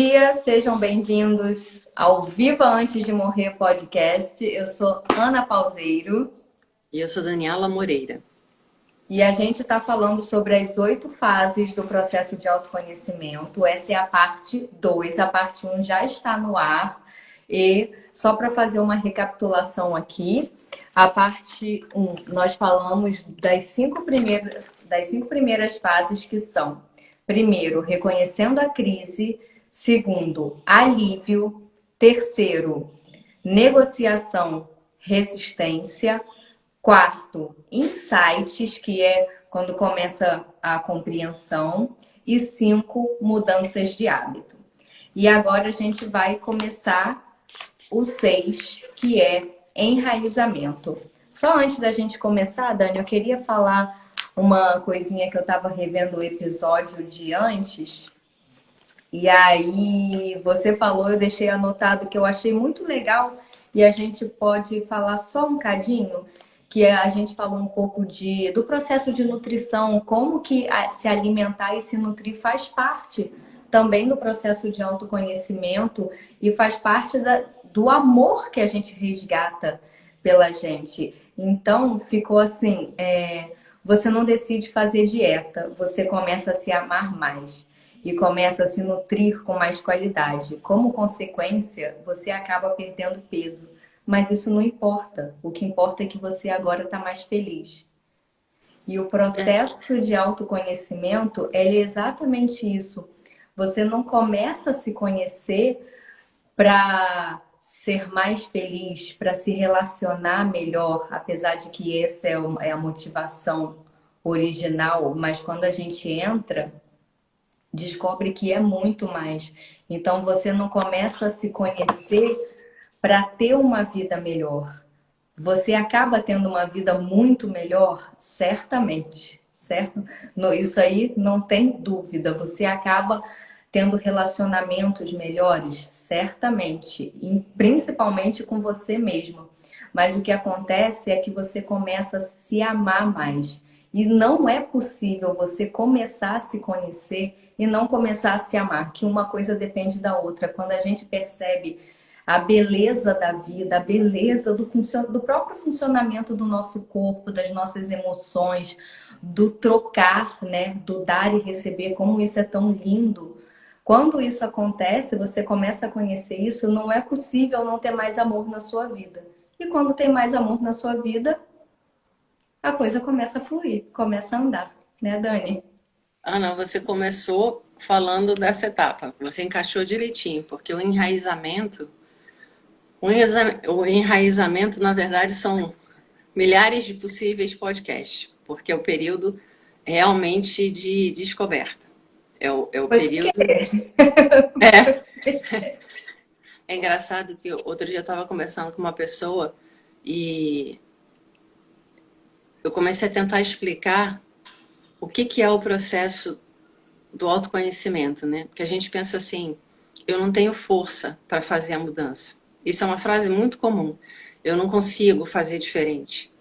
Dia, sejam bem-vindos ao Viva Antes de Morrer podcast. Eu sou Ana Pauseiro. E eu sou Daniela Moreira. E a gente está falando sobre as 8 fases do processo de autoconhecimento. Essa é a parte 2, a parte 1 já está no ar. E só para fazer uma recapitulação aqui, a parte 1, nós falamos das 5 primeiras fases que são: primeiro, reconhecendo a crise; segundo, alívio; terceiro, negociação, resistência; quarto, insights, que é quando começa a compreensão; e 5, mudanças de hábito. E agora a gente vai começar o 6, que é enraizamento. Só antes da gente começar, Dani, eu queria falar uma coisinha que eu estava revendo o episódio de antes. E aí você falou, eu deixei anotado, que eu achei muito legal, e a gente pode falar só um cadinho, que a gente falou um pouco do processo de nutrição, como que se alimentar e se nutrir faz parte também do processo de autoconhecimento e faz parte do amor que a gente resgata pela gente. Então, ficou assim, você não decide fazer dieta, você começa a se amar mais e começa a se nutrir com mais qualidade. Como consequência, você acaba perdendo peso. Mas isso não importa. O que importa é que você agora está mais feliz. E o processo de autoconhecimento é exatamente isso. Você não começa a se conhecer para ser mais feliz, para se relacionar melhor, apesar de que essa é a motivação original, mas quando a gente entra, descobre que é muito mais. Então você não começa a se conhecer para ter uma vida melhor. Você acaba tendo uma vida muito melhor, certamente, certo? Isso aí não tem dúvida. Você acaba tendo relacionamentos melhores, certamente, e principalmente com você mesmo. Mas o que acontece é que você começa a se amar mais. E não é possível você começar a se conhecer e não começar a se amar, que uma coisa depende da outra. Quando a gente percebe a beleza da vida, a beleza do próprio funcionamento do nosso corpo, das nossas emoções, do trocar, né? Do dar e receber, como isso é tão lindo. Quando isso acontece, você começa a conhecer isso, não é possível não ter mais amor na sua vida. E quando tem mais amor na sua vida, a coisa começa a fluir, começa a andar, né, Dani? Ana, você começou falando dessa etapa. Você encaixou direitinho, porque o enraizamento, na verdade, são milhares de possíveis podcasts, porque é o período realmente de descoberta. É o Pois período. é. É engraçado que outro dia eu estava conversando com uma pessoa e eu comecei a tentar explicar o que é o processo do autoconhecimento, né? Porque a gente pensa assim, eu não tenho força para fazer a mudança. Isso é uma frase muito comum. Eu não consigo fazer diferente.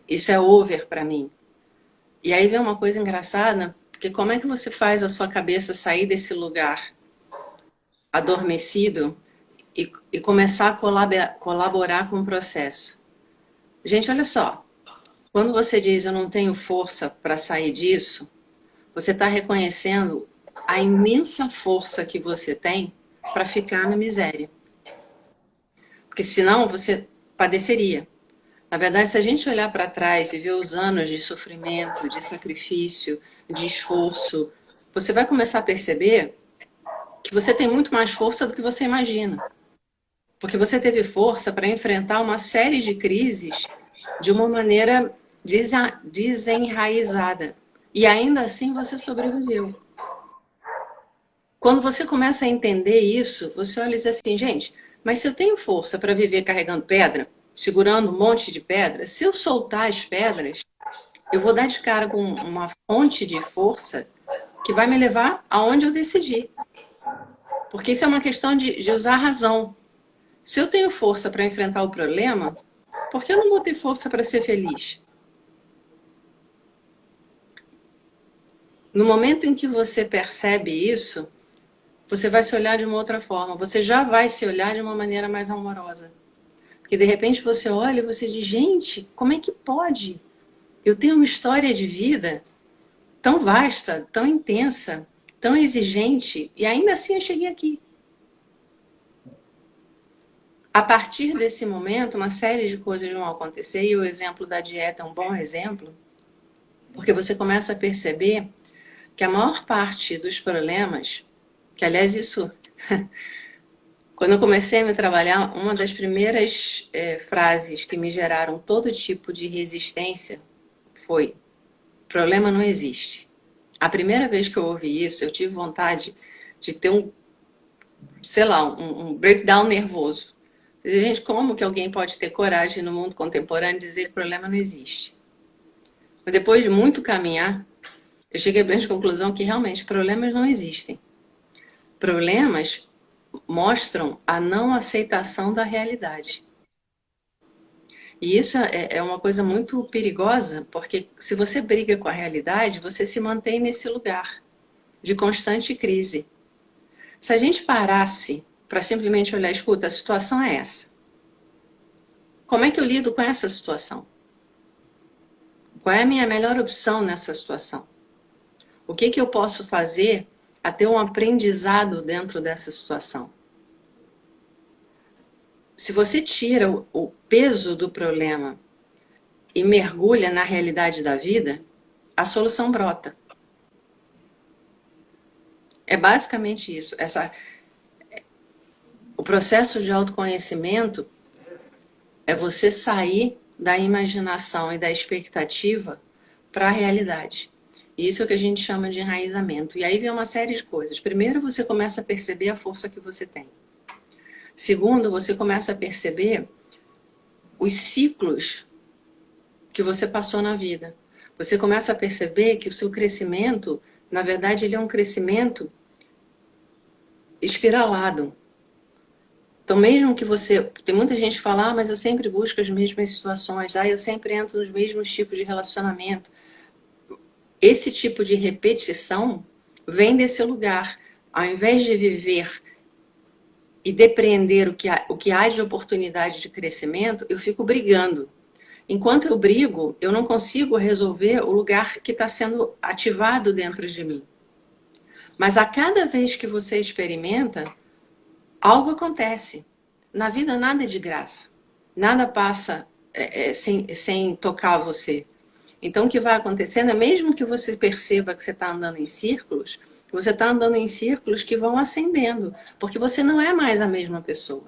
Isso é over para mim. E aí vem uma coisa engraçada, porque como é que você faz a sua cabeça sair desse lugar adormecido e começar a colaborar com o processo? Gente, olha só. Quando você diz eu não tenho força para sair disso, você está reconhecendo a imensa força que você tem para ficar na miséria. Porque senão você padeceria. Na verdade, se a gente olhar para trás e ver os anos de sofrimento, de sacrifício, de esforço, você vai começar a perceber que você tem muito mais força do que você imagina. Porque você teve força para enfrentar uma série de crises de uma maneira desenraizada. E ainda assim você sobreviveu. Quando você começa a entender isso, você olha e diz assim, gente, mas se eu tenho força para viver carregando pedra, segurando um monte de pedra, se eu soltar as pedras, eu vou dar de cara com uma fonte de força que vai me levar aonde eu decidi. Porque isso é uma questão de usar a razão. Se eu tenho força para enfrentar o problema, por que eu não vou ter força para ser feliz? No momento em que você percebe isso, você vai se olhar de uma outra forma. Você já vai se olhar de uma maneira mais amorosa. Porque de repente você olha e você diz, gente, como é que pode? Eu tenho uma história de vida tão vasta, tão intensa, tão exigente, e ainda assim eu cheguei aqui. A partir desse momento, uma série de coisas vão acontecer, e o exemplo da dieta é um bom exemplo, porque você começa a perceber que a maior parte dos problemas, que aliás isso, quando eu comecei a me trabalhar, uma das primeiras frases que me geraram todo tipo de resistência foi: problema não existe. A primeira vez que eu ouvi isso, eu tive vontade de ter sei lá, um breakdown nervoso. Gente, como que alguém pode ter coragem no mundo contemporâneo de dizer que o problema não existe? Mas depois de muito caminhar, eu cheguei à grande conclusão que realmente problemas não existem. Problemas mostram a não aceitação da realidade. E isso é uma coisa muito perigosa, porque se você briga com a realidade, você se mantém nesse lugar de constante crise. Se a gente parasse para simplesmente olhar, escuta, a situação é essa. Como é que eu lido com essa situação? Qual é a minha melhor opção nessa situação? O que eu posso fazer a ter um aprendizado dentro dessa situação? Se você tira o peso do problema e mergulha na realidade da vida, a solução brota. É basicamente isso. O processo de autoconhecimento é você sair da imaginação e da expectativa para a realidade. Isso é o que a gente chama de enraizamento. E aí vem uma série de coisas. Primeiro, você começa a perceber a força que você tem. Segundo, você começa a perceber os ciclos que você passou na vida. Você começa a perceber que o seu crescimento, na verdade, ele é um crescimento espiralado. Então, mesmo que você... Tem muita gente que fala, mas eu sempre busco as mesmas situações, eu sempre entro nos mesmos tipos de relacionamento. Esse tipo de repetição vem desse lugar. Ao invés de viver e depreender o que há de oportunidade de crescimento, eu fico brigando. Enquanto eu brigo, eu não consigo resolver o lugar que está sendo ativado dentro de mim. Mas a cada vez que você experimenta, algo acontece. Na vida nada é de graça. Nada passa sem tocar você. Então o que vai acontecendo é, mesmo que você perceba que você está andando em círculos, você está andando em círculos que vão ascendendo, porque você não é mais a mesma pessoa.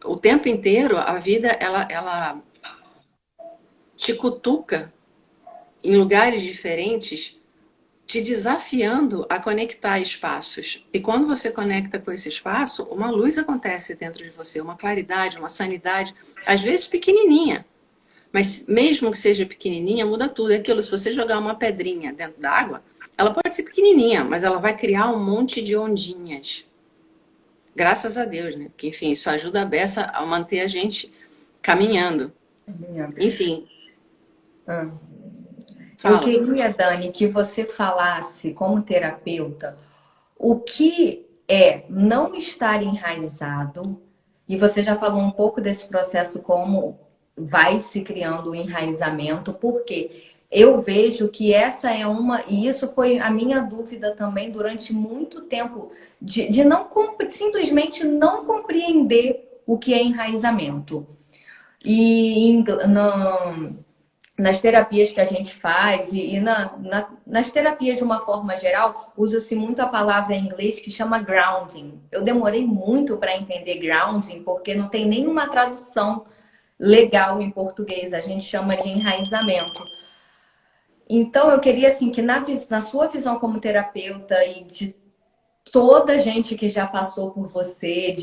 O tempo inteiro, a vida, ela te cutuca em lugares diferentes, te desafiando a conectar espaços. E quando você conecta com esse espaço, uma luz acontece dentro de você, uma claridade, uma sanidade, às vezes pequenininha. Mas mesmo que seja pequenininha, muda tudo. É aquilo, se você jogar uma pedrinha dentro d'água, ela pode ser pequenininha, mas ela vai criar um monte de ondinhas. Graças a Deus, né? Porque, enfim, isso ajuda a beça a manter a gente caminhando. Enfim. Eu queria, Dani, que você falasse, como terapeuta, o que é não estar enraizado, e você já falou um pouco desse processo, como vai se criando o enraizamento, porque eu vejo que essa é e isso foi a minha dúvida também durante muito tempo, de não simplesmente não compreender o que é enraizamento. E nas terapias que a gente faz nas terapias de uma forma geral, usa-se muito a palavra em inglês que chama grounding. Eu demorei muito para entender grounding, porque não tem nenhuma tradução legal em português. A gente chama de enraizamento. Então, eu queria, assim, que na sua visão como terapeuta e de toda a gente que já passou por você,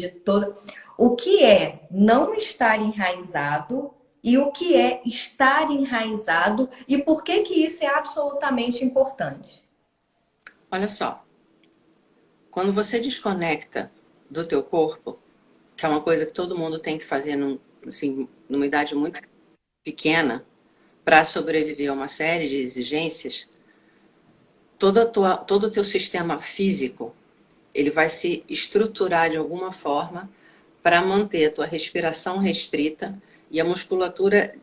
o que é não estar enraizado e o que é estar enraizado e por que que isso é absolutamente importante? Olha só, quando você desconecta do teu corpo, que é uma coisa que todo mundo tem que fazer numa idade muito pequena, para sobreviver a uma série de exigências, todo o teu sistema físico Ele vai se estruturar de alguma forma para manter a tua respiração restrita e a musculatura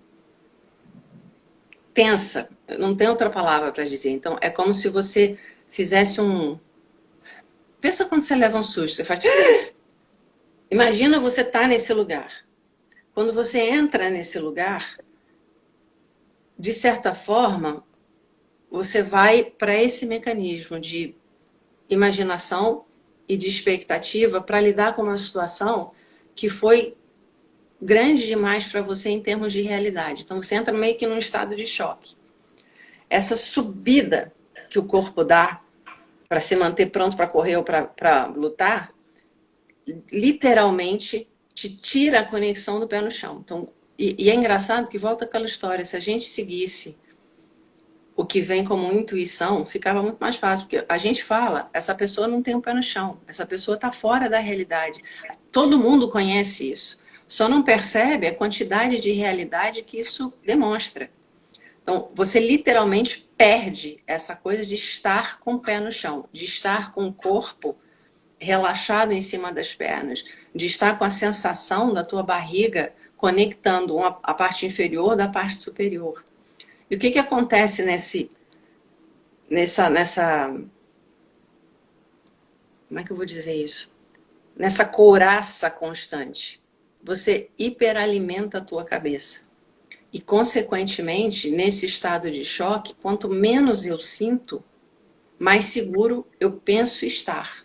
tensa. Não tem outra palavra para dizer. Então, é como se você fizesse um... Pensa quando você leva um susto, você faz... Imagina você estar nesse lugar. Quando você entra nesse lugar, de certa forma, você vai para esse mecanismo de imaginação e de expectativa para lidar com uma situação que foi grande demais para você em termos de realidade. Então você entra meio que num estado de choque. Essa subida que o corpo dá para se manter pronto para correr ou para lutar, literalmente te tira a conexão do pé no chão. Então, e é engraçado que volta aquela história, se a gente seguisse o que vem como intuição, ficava muito mais fácil, porque a gente fala, essa pessoa não tem o pé no chão, essa pessoa está fora da realidade. Todo mundo conhece isso, só não percebe a quantidade de realidade que isso demonstra. Então, você literalmente perde essa coisa de estar com o pé no chão, de estar com o corpo relaxado em cima das pernas, de estar com a sensação da tua barriga conectando a parte inferior da parte superior. E o que acontece nessa... Como é que eu vou dizer isso? Nessa couraça constante. Você hiperalimenta a tua cabeça. E, consequentemente, nesse estado de choque, quanto menos eu sinto, mais seguro eu penso estar.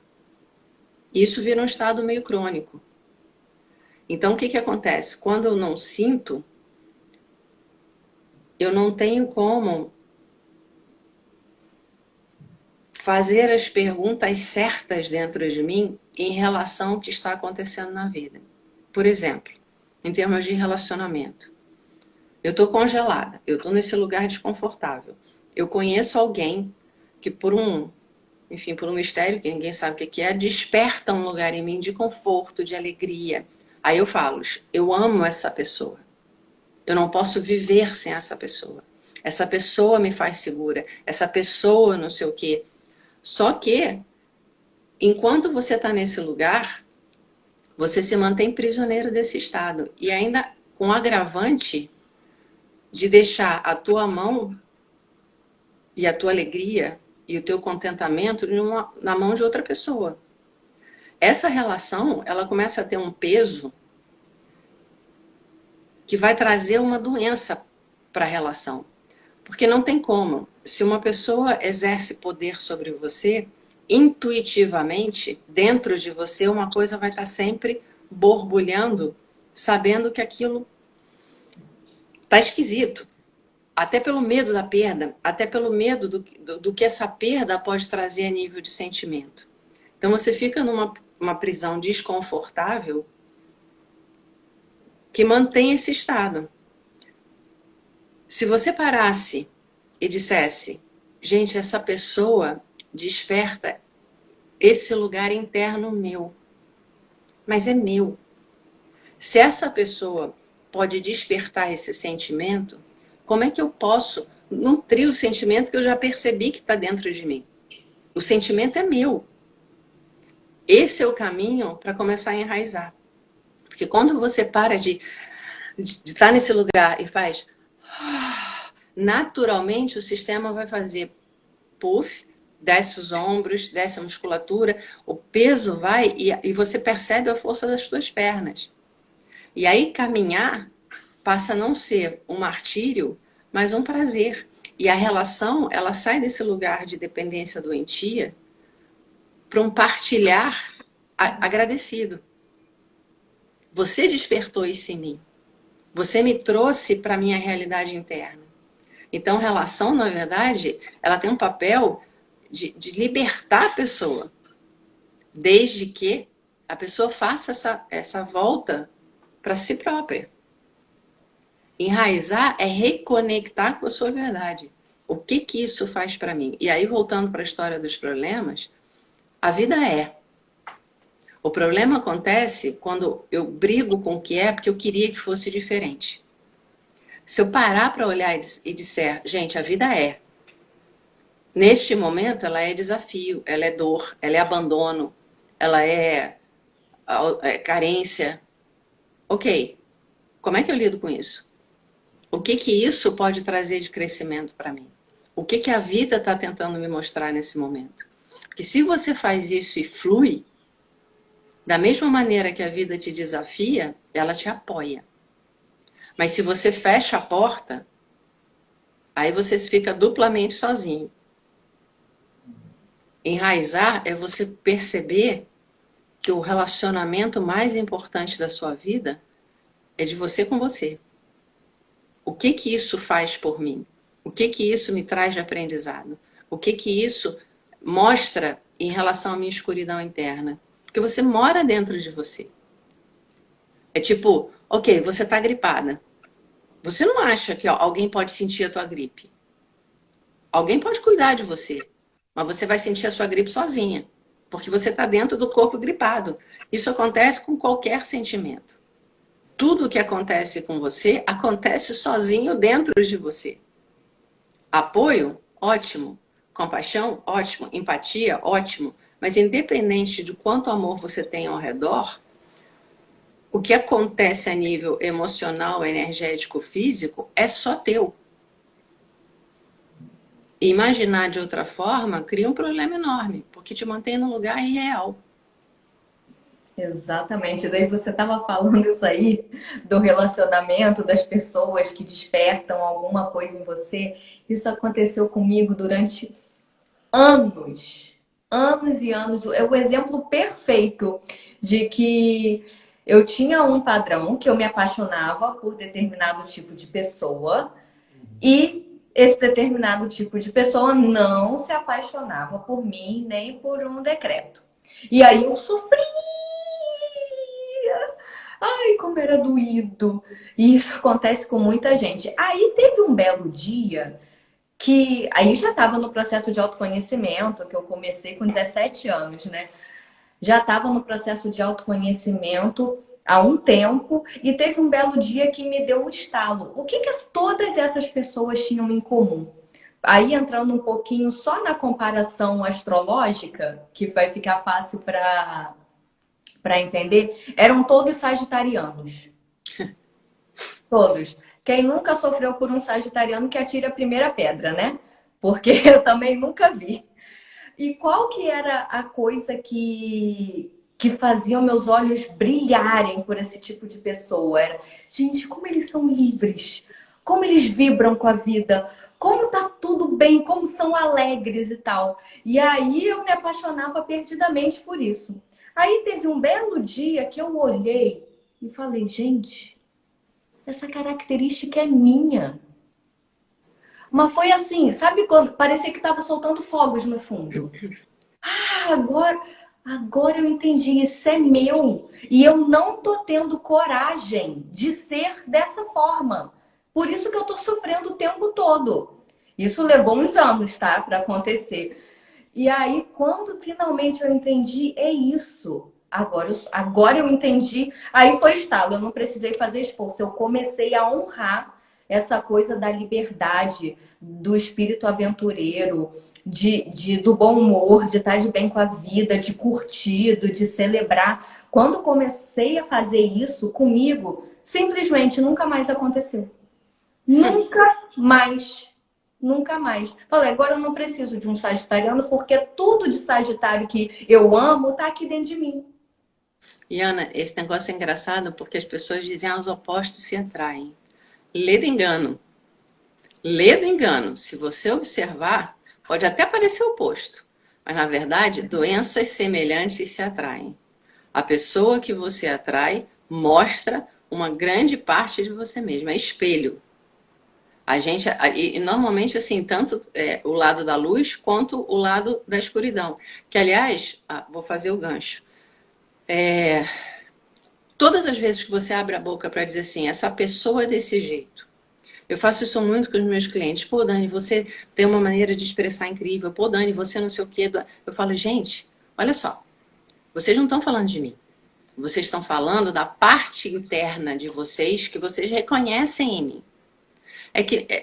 Isso vira um estado meio crônico. Então, o que acontece? Quando eu não sinto, eu não tenho como fazer as perguntas certas dentro de mim em relação ao que está acontecendo na vida. Por exemplo, em termos de relacionamento. Eu estou congelada, eu estou nesse lugar desconfortável. Eu conheço alguém que por um mistério, que ninguém sabe o que é, desperta um lugar em mim de conforto, de alegria. Aí eu falo, eu amo essa pessoa. Eu não posso viver sem essa pessoa. Essa pessoa me faz segura. Essa pessoa não sei o quê. Só que, enquanto você está nesse lugar, você se mantém prisioneiro desse estado. E ainda com agravante de deixar a tua mão e a tua alegria e o teu contentamento na mão de outra pessoa. Essa relação, ela começa a ter um peso que vai trazer uma doença para a relação. Porque não tem como. Se uma pessoa exerce poder sobre você, intuitivamente, dentro de você, uma coisa vai estar sempre borbulhando, sabendo que aquilo está esquisito. Até pelo medo da perda, até pelo medo do que essa perda pode trazer a nível de sentimento. Então você fica numa prisão desconfortável que mantém esse estado. Se você parasse e dissesse, gente, essa pessoa desperta esse lugar interno meu, mas é meu. Se essa pessoa pode despertar esse sentimento, como é que eu posso nutrir o sentimento que eu já percebi que está dentro de mim? O sentimento é meu. Esse é o caminho para começar a enraizar. Porque quando você para de estar nesse lugar e faz... Naturalmente o sistema vai fazer puff, desce os ombros, desce a musculatura, o peso vai e você percebe a força das suas pernas. E aí caminhar passa a não ser um martírio, mas um prazer. E a relação, ela sai desse lugar de dependência doentia para um partilhar agradecido. Você despertou isso em mim. Você me trouxe para a minha realidade interna. Então, relação, na verdade, ela tem um papel de libertar a pessoa, desde que a pessoa faça essa volta para si própria. Enraizar é reconectar com a sua verdade. O que isso faz para mim? E aí, voltando para a história dos problemas, a vida é. O problema acontece quando eu brigo com o que é, porque eu queria que fosse diferente. Se eu parar para olhar e disser, gente, a vida é. Neste momento, ela é desafio, ela é dor, ela é abandono, ela é carência. Ok, como é que eu lido com isso? O que que isso pode trazer de crescimento para mim? O que que a vida está tentando me mostrar nesse momento? Porque se você faz isso e flui, da mesma maneira que a vida te desafia, ela te apoia. Mas se você fecha a porta, aí você fica duplamente sozinho. Enraizar é você perceber que o relacionamento mais importante da sua vida é de você com você. O que que isso faz por mim? O que que isso me traz de aprendizado? O que que isso mostra em relação à minha escuridão interna? Porque você mora dentro de você. É tipo, ok, você está gripada. Você não acha que alguém pode sentir a tua gripe? Alguém pode cuidar de você, mas você vai sentir a sua gripe sozinha, porque você está dentro do corpo gripado. Isso acontece com qualquer sentimento. Tudo que acontece com você acontece sozinho dentro de você. Apoio? Ótimo. Compaixão? Ótimo. Empatia? Ótimo. Mas independente de quanto amor você tem ao redor, o que acontece a nível emocional, energético, físico é só teu. E imaginar de outra forma cria um problema enorme, porque te mantém num lugar irreal. Exatamente. Daí você estava falando isso aí do relacionamento das pessoas que despertam alguma coisa em você. Isso aconteceu comigo durante anos, anos e anos. É o exemplo perfeito de que eu tinha um padrão que eu me apaixonava por determinado tipo de pessoa e esse determinado tipo de pessoa não se apaixonava por mim nem por um decreto. E aí eu sofria. Ai, como era doído. E isso acontece com muita gente. Aí teve um belo dia que aí já estava no processo de autoconhecimento, que eu comecei com 17 anos, né? Já estava no processo de autoconhecimento há um tempo e teve um belo dia que me deu um estalo. O que que todas essas pessoas tinham em comum? Aí entrando um pouquinho só na comparação astrológica, que vai ficar fácil para entender, eram todos sagitarianos. Todos. Quem nunca sofreu por um sagitariano que atire a primeira pedra, né? Porque eu também nunca vi. E qual que era a coisa que fazia meus olhos brilharem por esse tipo de pessoa? Era, gente, como eles são livres, como eles vibram com a vida, como tá tudo bem, como são alegres e tal. E aí eu me apaixonava perdidamente por isso. Aí teve um belo dia que eu olhei e falei, gente, essa característica é minha. Mas foi assim, sabe quando parecia que estava soltando fogos no fundo. Ah, agora eu entendi, isso é meu. E eu não tô tendo coragem de ser dessa forma. Por isso que eu tô sofrendo o tempo todo. Isso levou uns anos, tá, para acontecer. E aí, quando finalmente eu entendi, é isso. Agora eu entendi. Aí foi estalo, eu não precisei fazer esforço. Eu comecei a honrar essa coisa da liberdade, do espírito aventureiro, do bom humor, de estar de bem com a vida, de curtido, de celebrar. Quando comecei a fazer isso comigo, simplesmente nunca mais aconteceu. Nunca mais. Nunca mais. Falei, agora eu não preciso de um sagitariano, porque tudo de Sagitário que eu amo tá aqui dentro de mim. E Ana, esse negócio é engraçado porque as pessoas dizem que os opostos se atraem. Lê do engano. Lê do engano. Se você observar, pode até parecer oposto, mas na verdade, doenças semelhantes se atraem. A pessoa que você atrai mostra uma grande parte de você mesmo, é espelho. A gente, e normalmente assim, tanto o lado da luz quanto o lado da escuridão. Que aliás, vou fazer o gancho. Todas as vezes que você abre a boca para dizer assim, essa pessoa é desse jeito. Eu faço isso muito com os meus clientes. Pô, Dani, você tem uma maneira de expressar incrível. Pô, Dani, você não sei o quê. Eu falo, gente, olha só. Vocês não estão falando de mim. Vocês estão falando da parte interna de vocês que vocês reconhecem em mim.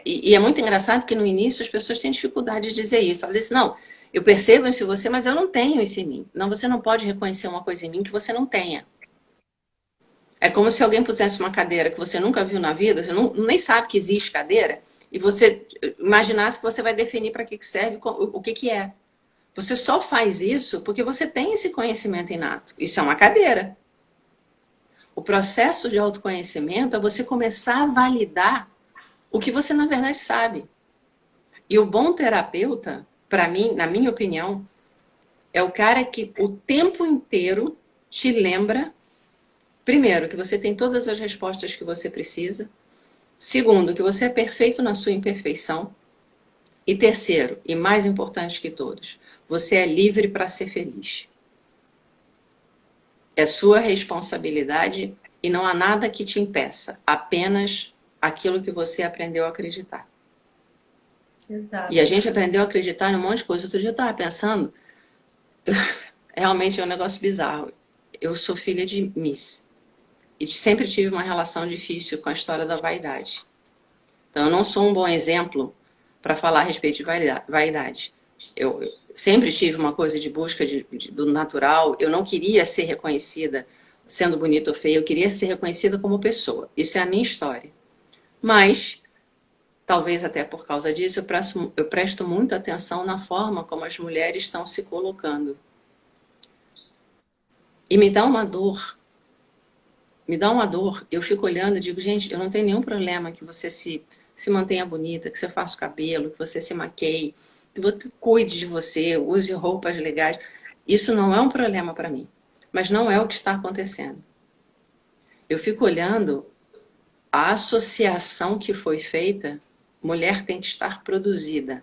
E é muito engraçado que no início as pessoas têm dificuldade de dizer isso. Elas dizem, não, Eu percebo isso em você, mas eu não tenho isso em mim. Não, você não pode reconhecer uma coisa em mim que você não tenha. É como se alguém pusesse uma cadeira que você nunca viu na vida, você não, nem sabe que existe cadeira, e você imaginasse que você vai definir para que serve, o que, que é. Você só faz isso porque você tem esse conhecimento inato. Isso é uma cadeira. O processo de autoconhecimento é você começar a validar o que você na verdade sabe. E o bom terapeuta, para mim, na minha opinião, é o cara que o tempo inteiro te lembra, primeiro, que você tem todas as respostas que você precisa. Segundo, que você é perfeito na sua imperfeição. E terceiro, e mais importante que todos, você é livre para ser feliz. É sua responsabilidade e não há nada que te impeça, apenas aquilo que você aprendeu a acreditar. Exato. E a gente aprendeu a acreditar em um monte de coisa. Outro dia eu estava pensando, realmente é um negócio bizarro. Eu sou filha de Miss e sempre tive uma relação difícil com a história da vaidade. Então eu não sou um bom exemplo para falar a respeito de vaidade. Eu sempre tive uma coisa de busca do natural. Eu não queria ser reconhecida sendo bonita ou feia. Eu queria ser reconhecida como pessoa. Isso é a minha história. Mas, talvez até por causa disso, eu presto muita atenção na forma como as mulheres estão se colocando. E me dá uma dor. Me dá uma dor. Eu fico olhando e digo, gente, eu não tenho nenhum problema que você se mantenha bonita, que você faça o cabelo, que você se maqueie, que você cuide de você, use roupas legais. Isso não é um problema para mim. Mas não é o que está acontecendo. Eu fico olhando a associação que foi feita, mulher tem que estar produzida.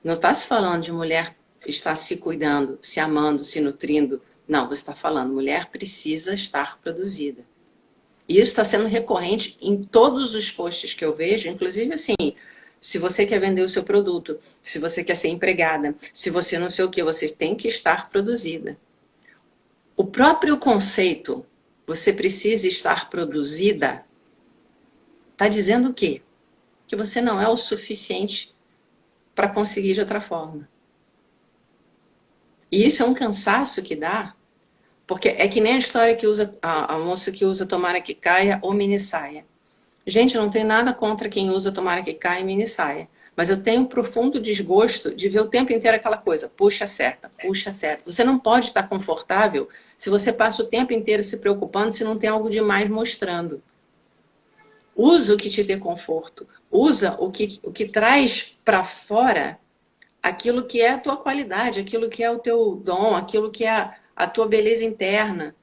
Não está se falando de mulher estar se cuidando, se amando, se nutrindo. Não, você está falando, mulher precisa estar produzida. E isso está sendo recorrente em todos os posts que eu vejo, inclusive assim, se você quer vender o seu produto, se você quer ser empregada, se você não sei o que, você tem que estar produzida. O próprio conceito, você precisa estar produzida, está dizendo o quê? Que você não é o suficiente para conseguir de outra forma. E isso é um cansaço que dá, porque é que nem a história que usa a moça que usa tomara que caia ou mini saia. Gente, eu não tenho nada contra quem usa tomara que caia e mini saia. Mas eu tenho um profundo desgosto de ver o tempo inteiro aquela coisa, puxa certa, puxa certa. Você não pode estar confortável se você passa o tempo inteiro se preocupando se não tem algo demais mostrando. Usa o que te dê conforto. Usa o que traz para fora aquilo que é a tua qualidade, aquilo que é o teu dom, aquilo que é a tua beleza interna.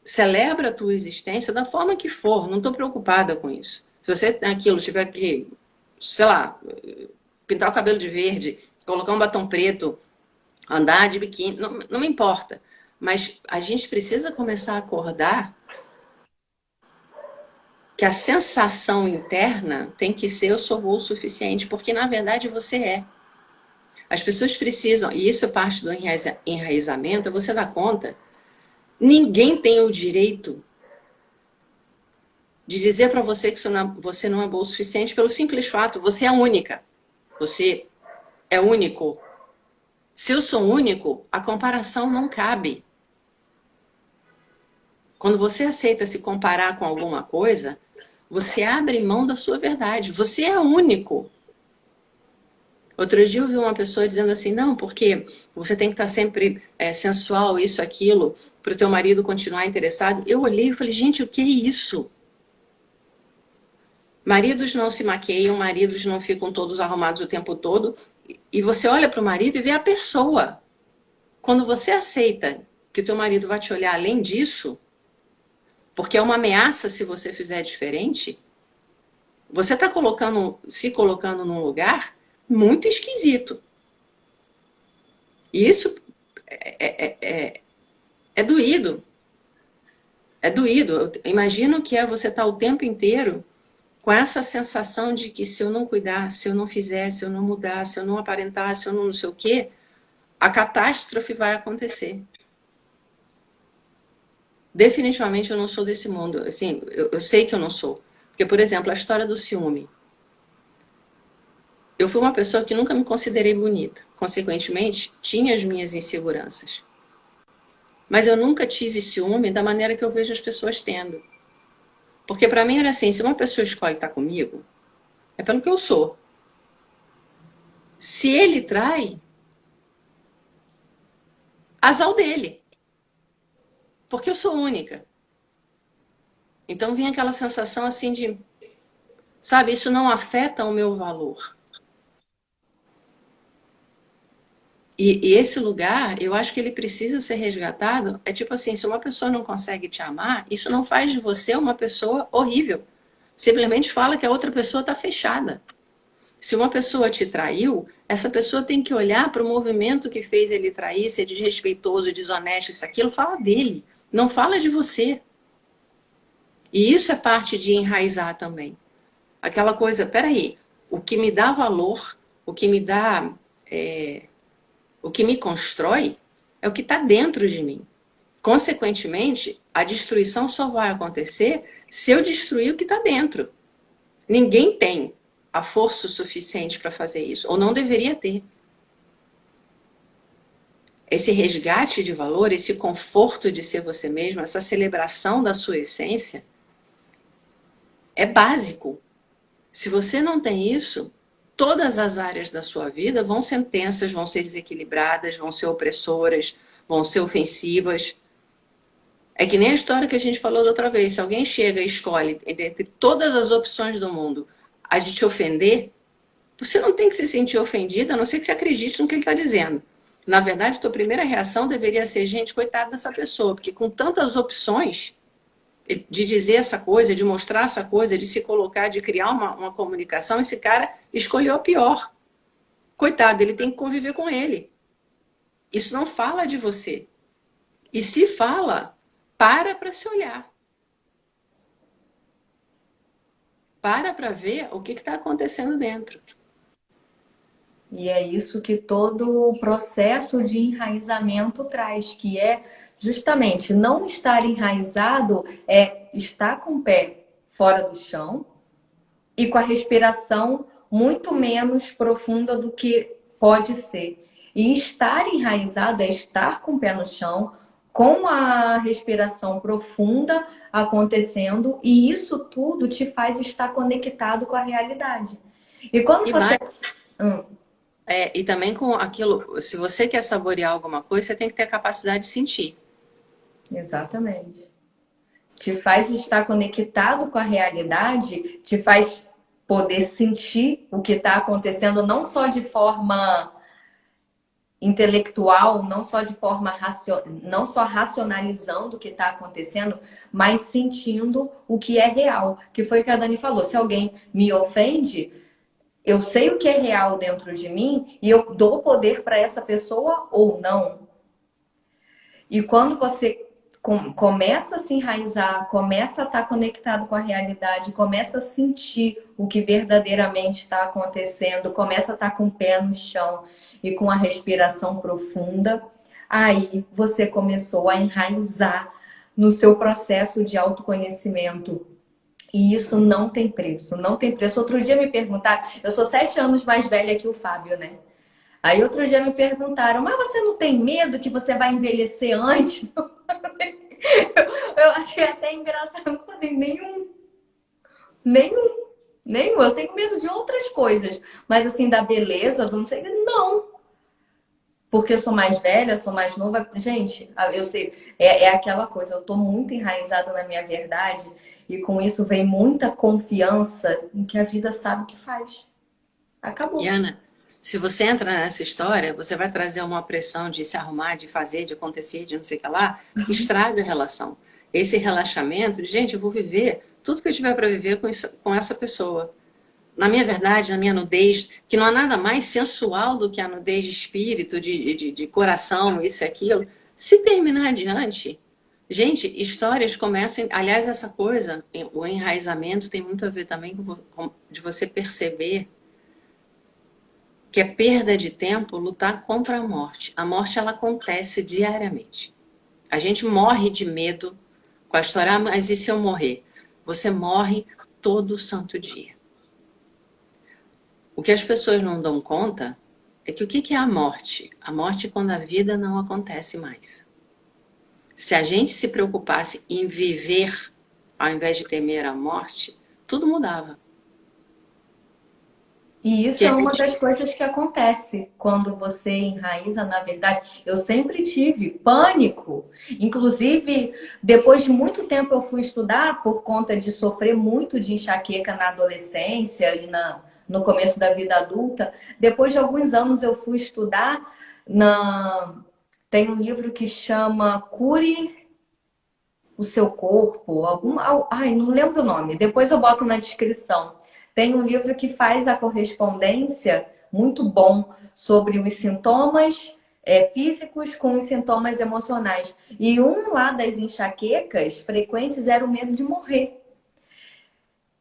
Celebra a tua existência da forma que for, não estou preocupada com isso. Se você tem aquilo, tiver que, sei lá, pintar o cabelo de verde, colocar um batom preto, andar de biquíni, não me importa. Mas a gente precisa começar a acordar que a sensação interna tem que ser eu sou boa o suficiente, porque na verdade você é. As pessoas precisam, e isso é parte do enraizamento, você dá conta, ninguém tem o direito de dizer para você que você não é boa o suficiente pelo simples fato, você é única. Você é único. Se eu sou único, a comparação não cabe. Quando você aceita se comparar com alguma coisa, você abre mão da sua verdade. Você é único. Outro dia eu vi uma pessoa dizendo assim, não, porque você tem que estar sempre sensual, isso, aquilo, para o teu marido continuar interessado. Eu olhei e falei, gente, o que é isso? Maridos não se maqueiam, maridos não ficam todos arrumados o tempo todo. E você olha para o marido e vê a pessoa. Quando você aceita que o teu marido vai te olhar além disso, porque é uma ameaça se você fizer diferente, você está se colocando num lugar muito esquisito. E isso é doído. É doído. Eu imagino que você estar o tempo inteiro com essa sensação de que se eu não cuidar, se eu não fizer, se eu não mudar, se eu não aparentar, se eu não sei o quê, a catástrofe vai acontecer. Definitivamente eu não sou desse mundo. Assim, eu sei que eu não sou. Porque, por exemplo, a história do ciúme. Eu fui uma pessoa que nunca me considerei bonita. Consequentemente, tinha as minhas inseguranças. Mas eu nunca tive ciúme da maneira que eu vejo as pessoas tendo. Porque para mim era assim, se uma pessoa escolhe estar comigo, é pelo que eu sou. Se ele trai, azar dele. Porque eu sou única. Então vinha aquela sensação assim de, sabe, isso não afeta o meu valor. E esse lugar, eu acho que ele precisa ser resgatado. É tipo assim, se uma pessoa não consegue te amar, isso não faz de você uma pessoa horrível. Simplesmente fala que a outra pessoa está fechada. Se uma pessoa te traiu, essa pessoa tem que olhar para o movimento que fez ele trair, ser desrespeitoso, desonesto, isso, aquilo, fala dele. Não fala de você. E isso é parte de enraizar também. Aquela coisa, peraí, o que me dá valor, o que me dá... o que me constrói é o que está dentro de mim. Consequentemente, a destruição só vai acontecer se eu destruir o que está dentro. Ninguém tem a força suficiente para fazer isso, ou não deveria ter. Esse resgate de valor, esse conforto de ser você mesmo, essa celebração da sua essência, é básico. Se você não tem isso, todas as áreas da sua vida vão ser tensas, vão ser desequilibradas, vão ser opressoras, vão ser ofensivas. É que nem a história que a gente falou da outra vez. Se alguém chega e escolhe, entre todas as opções do mundo, a de te ofender, você não tem que se sentir ofendida, a não ser que você acredite no que ele está dizendo. Na verdade, a tua primeira reação deveria ser, gente, coitada dessa pessoa, porque com tantas opções de dizer essa coisa, de mostrar essa coisa, de se colocar, de criar uma comunicação, esse cara escolheu a pior. Coitado, ele tem que conviver com ele. Isso não fala de você. E se fala, para se olhar. Para ver o que está acontecendo dentro. E é isso que todo o processo de enraizamento traz, que é justamente não estar enraizado, é estar com o pé fora do chão e com a respiração muito menos profunda do que pode ser. E estar enraizado é estar com o pé no chão, com a respiração profunda acontecendo, e isso tudo te faz estar conectado com a realidade. E quando E você. mais, e também com aquilo, se você quer saborear alguma coisa, você tem que ter a capacidade de sentir. Exatamente. Te faz estar conectado com a realidade, te faz poder sentir o que está acontecendo, não só de forma intelectual, não só de forma não só racionalizando o que está acontecendo, mas sentindo o que é real. Que foi o que a Dani falou. Se alguém me ofende, eu sei o que é real dentro de mim e eu dou poder para essa pessoa ou não. E quando você começa a se enraizar, começa a estar conectado com a realidade, começa a sentir o que verdadeiramente está acontecendo, começa a estar com o pé no chão e com a respiração profunda, aí você começou a enraizar no seu processo de autoconhecimento. E isso não tem preço, não tem preço. Outro dia me perguntaram, eu sou 7 anos mais velha que o Fábio, né? Aí outro dia me perguntaram, mas você não tem medo que você vai envelhecer antes? Eu achei até engraçado. Eu falei, nenhum. Eu tenho medo de outras coisas. Mas assim, da beleza, do não sei, não. Porque eu sou mais velha, sou mais nova. Gente, eu sei, é aquela coisa, eu tô muito enraizada na minha verdade. E com isso vem muita confiança em que a vida sabe o que faz. E Acabou. Ana, se você entra nessa história, você vai trazer uma pressão de se arrumar, de fazer, de acontecer, de não sei o que lá, que estraga a relação. Esse relaxamento, gente, eu vou viver tudo que eu tiver para viver com essa pessoa. Na minha verdade, na minha nudez, que não há nada mais sensual do que a nudez de espírito, de coração, isso e aquilo. Se terminar adiante, gente, histórias começam. Aliás, essa coisa, o enraizamento tem muito a ver também com de você perceber que é perda de tempo lutar contra a morte. A morte, ela acontece diariamente. A gente morre de medo com a história, mas e se eu morrer? Você morre todo santo dia. O que as pessoas não dão conta é que o que é a morte? A morte é quando a vida não acontece mais. Se a gente se preocupasse em viver ao invés de temer a morte, tudo mudava. E isso Que é a uma gente... das coisas que acontece quando você enraiza, na verdade. Eu sempre tive pânico. Inclusive, depois de muito tempo eu fui estudar por conta de sofrer muito de enxaqueca na adolescência e no começo da vida adulta. Depois de alguns anos eu fui estudar na... Tem um livro que chama Cure o Seu Corpo, ai, não lembro o nome. Depois eu boto na descrição. Tem um livro que faz a correspondência muito bom sobre os sintomas físicos com os sintomas emocionais. E um lá das enxaquecas frequentes era o medo de morrer.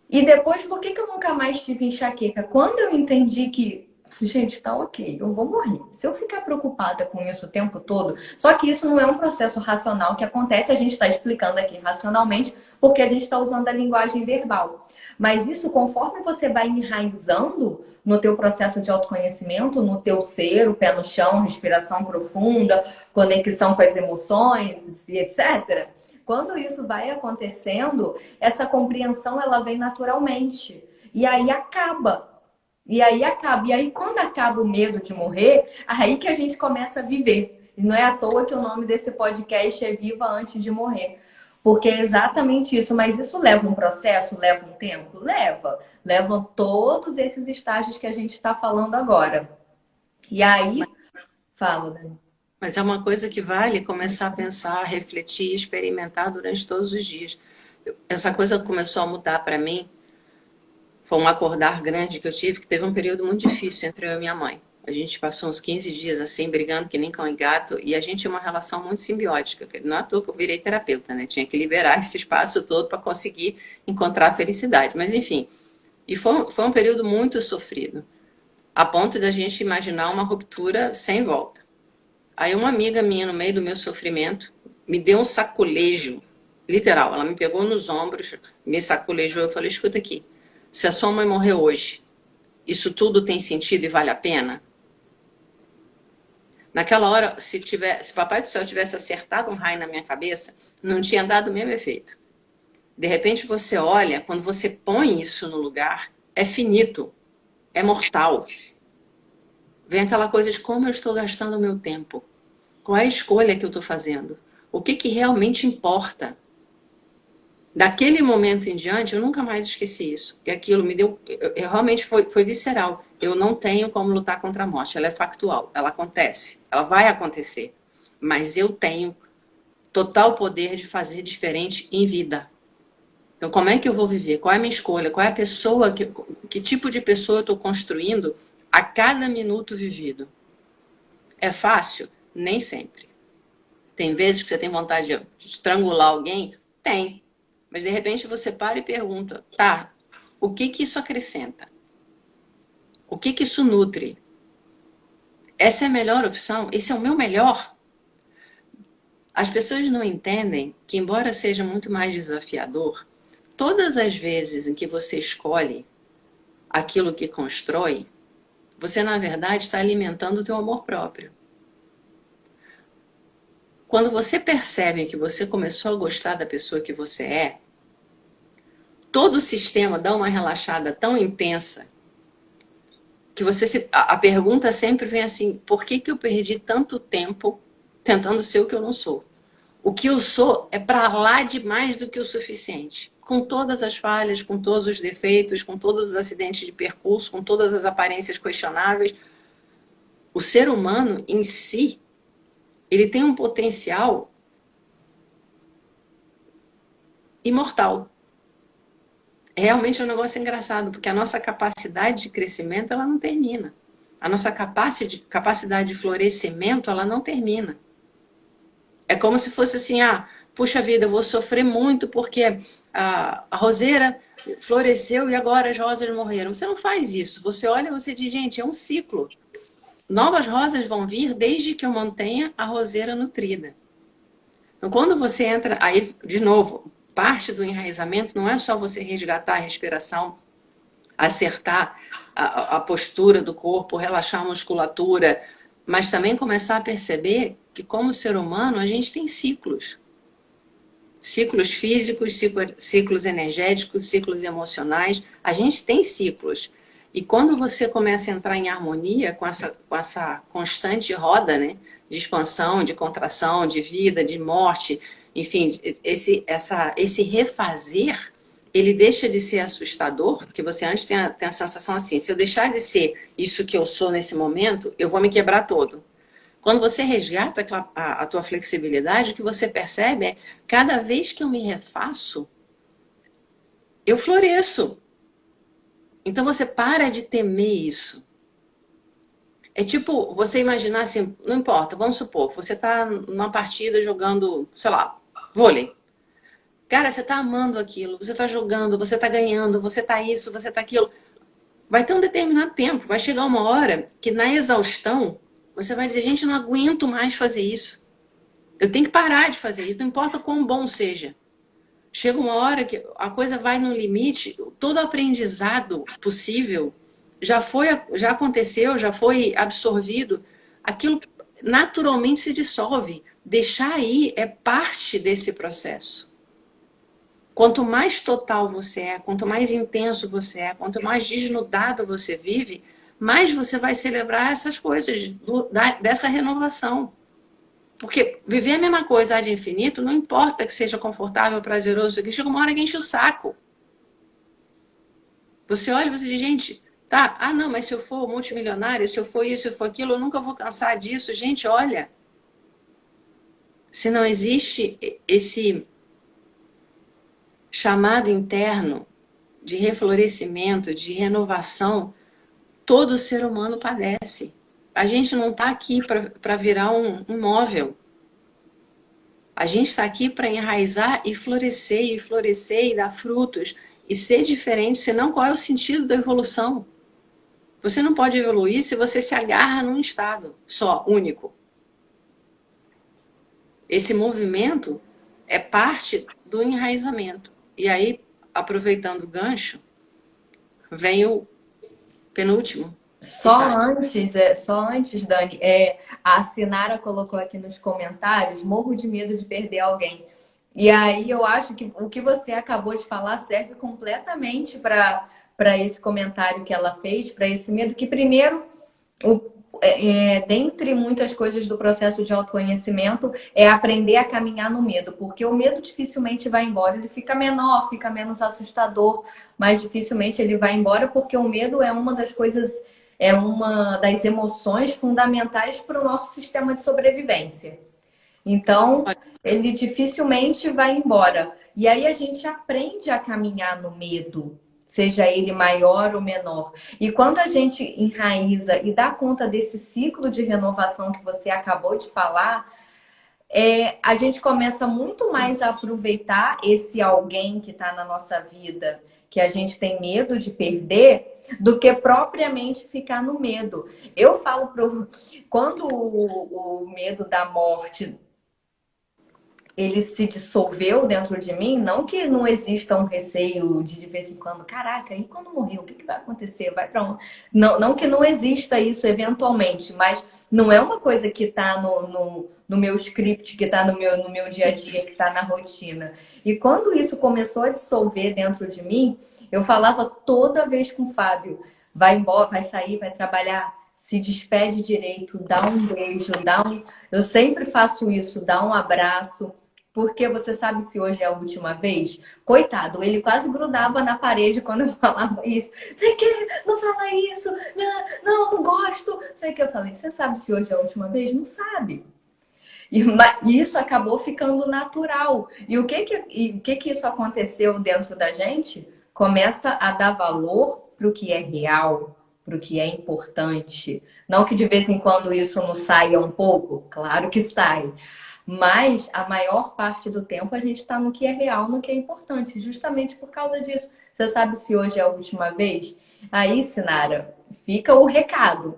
E depois, por que eu nunca mais tive enxaqueca? Quando eu entendi que, gente, tá ok, eu vou morrer. Se eu ficar preocupada com isso o tempo todo, só que isso não é um processo racional que acontece, a gente está explicando aqui racionalmente, porque a gente está usando a linguagem verbal. Mas isso, conforme você vai enraizando no teu processo de autoconhecimento, no teu ser, o pé no chão, respiração profunda, conexão com as emoções e etc., quando isso vai acontecendo, essa compreensão ela vem naturalmente. E aí acaba. E aí acaba. E aí quando acaba o medo de morrer, aí que a gente começa a viver. E não é à toa que o nome desse podcast é Viva Antes de Morrer. Porque é exatamente isso. Mas isso leva um processo, leva um tempo? Leva. Levam todos esses estágios que a gente está falando agora. E aí, falo, Dani. Mas é uma coisa que vale começar a pensar, refletir, experimentar durante todos os dias. Essa coisa começou a mudar para mim. Foi um acordar grande que eu tive, que teve um período muito difícil entre eu e minha mãe. A gente passou uns 15 dias assim, brigando que nem cão e gato, e a gente tinha uma relação muito simbiótica. Não é à toa que eu virei terapeuta, né? Tinha que liberar esse espaço todo para conseguir encontrar a felicidade. Mas enfim, e foi um período muito sofrido, a ponto da gente imaginar uma ruptura sem volta. Aí uma amiga minha, no meio do meu sofrimento, me deu um saculejo, literal. Ela me pegou nos ombros, me saculejou. Eu falei, escuta aqui, se a sua mãe morreu hoje, isso tudo tem sentido e vale a pena? Naquela hora, se Papai do Céu tivesse acertado um raio na minha cabeça, não tinha dado o mesmo efeito. De repente você olha, quando você põe isso no lugar, é finito, é mortal. Vem aquela coisa de como eu estou gastando o meu tempo. Qual é a escolha que eu estou fazendo? O que realmente importa? Daquele momento em diante, eu nunca mais esqueci isso. E aquilo me deu... realmente foi visceral. Eu não tenho como lutar contra a morte. Ela é factual. Ela acontece. Ela vai acontecer. Mas eu tenho total poder de fazer diferente em vida. Então, como é que eu vou viver? Qual é a minha escolha? Qual é a pessoa? Que tipo de pessoa eu estou construindo a cada minuto vivido? É fácil? Nem sempre. Tem vezes que você tem vontade de estrangular alguém? Tem. Mas de repente você para e pergunta, tá, o que isso acrescenta? O que isso nutre? Essa é a melhor opção? Esse é o meu melhor? As pessoas não entendem que, embora seja muito mais desafiador, todas as vezes em que você escolhe aquilo que constrói, você, na verdade, está alimentando o teu amor próprio. Quando você percebe que você começou a gostar da pessoa que você é, todo o sistema dá uma relaxada tão intensa que a pergunta sempre vem assim, por que eu perdi tanto tempo tentando ser o que eu não sou? O que eu sou é para lá de mais do que o suficiente. Com todas as falhas, com todos os defeitos, com todos os acidentes de percurso, com todas as aparências questionáveis, o ser humano em si, ele tem um potencial imortal. Realmente é um negócio engraçado, porque a nossa capacidade de crescimento, ela não termina. A nossa capacidade de florescimento, ela não termina. É como se fosse assim, puxa vida, eu vou sofrer muito porque a roseira floresceu e agora as rosas morreram. Você não faz isso. Você olha e você diz, gente, é um ciclo. Novas rosas vão vir desde que eu mantenha a roseira nutrida. Então, quando você entra, aí, de novo, parte do enraizamento não é só você resgatar a respiração, acertar a postura do corpo, relaxar a musculatura, mas também começar a perceber que, como ser humano, a gente tem ciclos. Ciclos físicos, ciclos energéticos, ciclos emocionais. A gente tem ciclos. E quando você começa a entrar em harmonia com essa constante roda, né, de expansão, de contração, de vida, de morte, enfim, esse refazer, ele deixa de ser assustador, porque você antes tem a sensação assim, se eu deixar de ser isso que eu sou nesse momento, eu vou me quebrar todo. Quando você resgata a tua flexibilidade, o que você percebe é, cada vez que eu me refaço, eu floresço. Então você para de temer isso. É tipo, você imaginar assim, não importa, vamos supor, você está numa partida jogando, sei lá, vôlei. Cara, você está amando aquilo, você está jogando, você está ganhando, você está isso, você está aquilo. Vai ter um determinado tempo, vai chegar uma hora que na exaustão, você vai dizer, gente, eu não aguento mais fazer isso. Eu tenho que parar de fazer isso, não importa quão bom seja. Chega uma hora que a coisa vai no limite, todo aprendizado possível já aconteceu, já foi absorvido, aquilo naturalmente se dissolve. Deixar aí é parte desse processo. Quanto mais total você é, quanto mais intenso você é, quanto mais desnudado você vive, mais você vai celebrar essas coisas, dessa renovação. Porque viver a mesma coisa ad infinito, não importa que seja confortável, prazeroso, que chega uma hora que enche o saco. Você olha e você diz, gente, tá, não, mas se eu for multimilionário, se eu for isso, se eu for aquilo, eu nunca vou cansar disso. Gente, olha, se não existe esse chamado interno de reflorescimento, de renovação, todo ser humano padece. A gente não está aqui para virar um móvel. A gente está aqui para enraizar e florescer e dar frutos e ser diferente, senão qual é o sentido da evolução? Você não pode evoluir se você se agarra num estado só, único. Esse movimento é parte do enraizamento. E aí, aproveitando o gancho, vem o penúltimo. Só antes, Dani, a Sinara colocou aqui nos comentários, morro de medo de perder alguém. E aí eu acho que o que você acabou de falar serve completamente para esse comentário que ela fez, para esse medo que primeiro dentre muitas coisas do processo de autoconhecimento, é aprender a caminhar no medo, porque o medo dificilmente vai embora, ele fica menor, fica menos assustador, mas dificilmente ele vai embora, porque o medo é uma das coisas, é uma das emoções fundamentais para o nosso sistema de sobrevivência. Então, ele dificilmente vai embora. E aí a gente aprende a caminhar no medo, seja ele maior ou menor. E quando a gente enraiza e dá conta desse ciclo de renovação que você acabou de falar, a gente começa muito mais a aproveitar esse alguém que está na nossa vida, que a gente tem medo de perder, do que propriamente ficar no medo. Eu falo quando o medo da morte ele se dissolveu dentro de mim, não que não exista um receio de vez em quando, caraca, e quando morrer, o que vai acontecer? Vai para onde? Não que não exista isso eventualmente, mas não é uma coisa que está no meu script, que está no meu dia a dia, que está na rotina. E quando isso começou a dissolver dentro de mim, eu falava toda vez com o Fábio, vai embora, vai sair, vai trabalhar, se despede direito, dá um beijo, Eu sempre faço isso, dá um abraço. Porque você sabe se hoje é a última vez? Coitado, ele quase grudava na parede quando eu falava isso. Sei que, não fala isso, não gosto. Sei que eu falei, você sabe se hoje é a última vez? Não sabe. E isso acabou ficando natural. E o que isso aconteceu dentro da gente? Começa a dar valor para o que é real, para o que é importante. Não que de vez em quando isso não saia um pouco, claro que sai. Mas a maior parte do tempo a gente está no que é real, no que é importante, justamente por causa disso. Você sabe se hoje é a última vez? Aí, Sinara, fica o recado.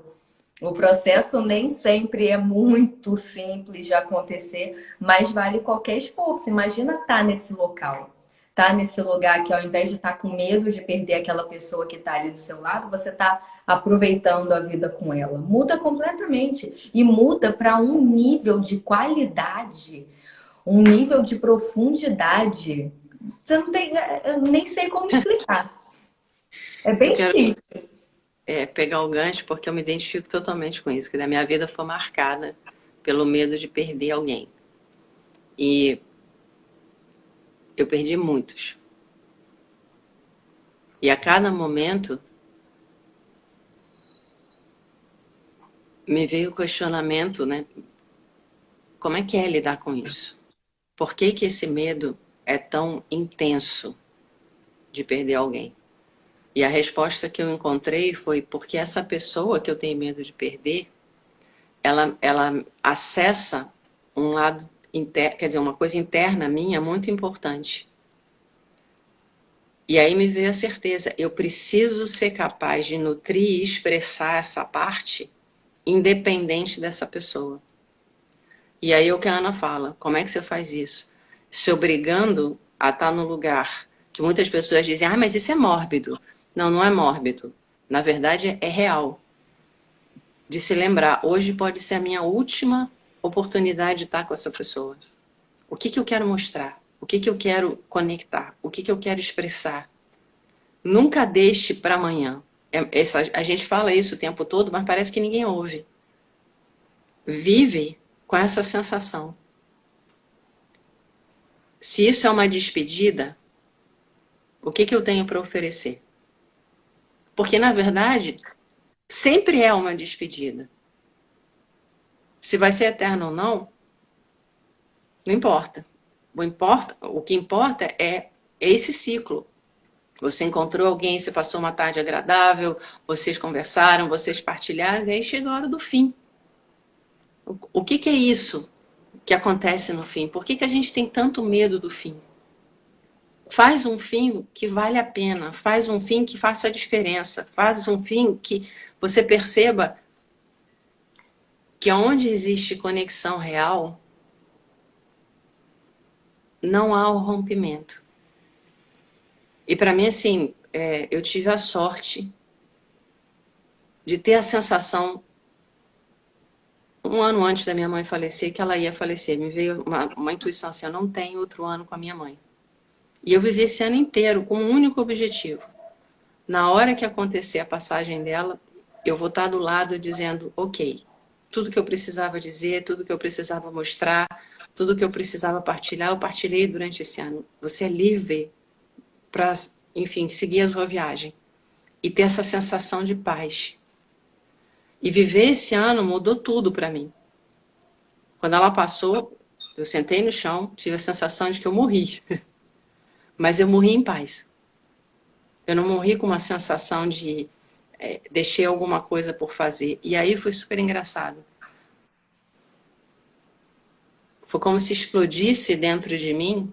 O processo nem sempre é muito simples de acontecer, mas vale qualquer esforço. Imagina estar nesse local. tá nesse lugar que ao invés de estar com medo de perder aquela pessoa que tá ali do seu lado, você tá aproveitando a vida com ela. Muda completamente e muda para um nível de qualidade, um nível de profundidade. Você não tem, eu nem sei como explicar. É Eu bem quero simples. pegar o gancho porque eu me identifico totalmente com isso, que a minha vida foi marcada pelo medo de perder alguém. E eu perdi muitos. E a cada momento me veio o questionamento, né? Como é que é lidar com isso? Por que que esse medo é tão intenso de perder alguém? E a resposta que eu encontrei foi porque essa pessoa que eu tenho medo de perder, ela acessa um lado interno, quer dizer, uma coisa interna minha muito importante. E aí me veio a certeza, eu preciso ser capaz de nutrir e expressar essa parte independente dessa pessoa. E aí é o que a Ana fala, como é que você faz isso? Se obrigando a estar no lugar que muitas pessoas dizem, ah, mas isso é mórbido. Não, não é mórbido. Na verdade, é real. De se lembrar, hoje pode ser a minha última oportunidade de estar com essa pessoa. O que que eu quero mostrar? O que que eu quero conectar? O que que eu quero expressar? Nunca deixe para amanhã. A gente fala isso o tempo todo, mas parece que ninguém ouve. Vive com essa sensação. Se isso é uma despedida, o que que eu tenho para oferecer? Porque, na verdade, sempre é uma despedida. Se vai ser eterno ou não, não importa. O que importa é esse ciclo. Você encontrou alguém, você passou uma tarde agradável, vocês conversaram, vocês partilharam, e aí chega a hora do fim. O que que é isso que acontece no fim? Por que que a gente tem tanto medo do fim? Faz um fim que vale a pena, faz um fim que faça a diferença, faz um fim que você perceba que onde existe conexão real, não há o rompimento. E para mim, assim, eu tive a sorte de ter a sensação, um ano antes da minha mãe falecer, que ela ia falecer. Me veio uma intuição assim, eu não tenho outro ano com a minha mãe. E eu vivi esse ano inteiro com um único objetivo. Na hora que acontecer a passagem dela, eu vou estar do lado dizendo, ok, tudo que eu precisava dizer, tudo que eu precisava mostrar, tudo que eu precisava partilhar, eu partilhei durante esse ano. Você é livre para, enfim, seguir a sua viagem e ter essa sensação de paz. E viver esse ano mudou tudo para mim. Quando ela passou, eu sentei no chão, tive a sensação de que eu morri. Mas eu morri em paz. Eu não morri com uma sensação de deixei alguma coisa por fazer. E aí foi super engraçado. Foi como se explodisse dentro de mim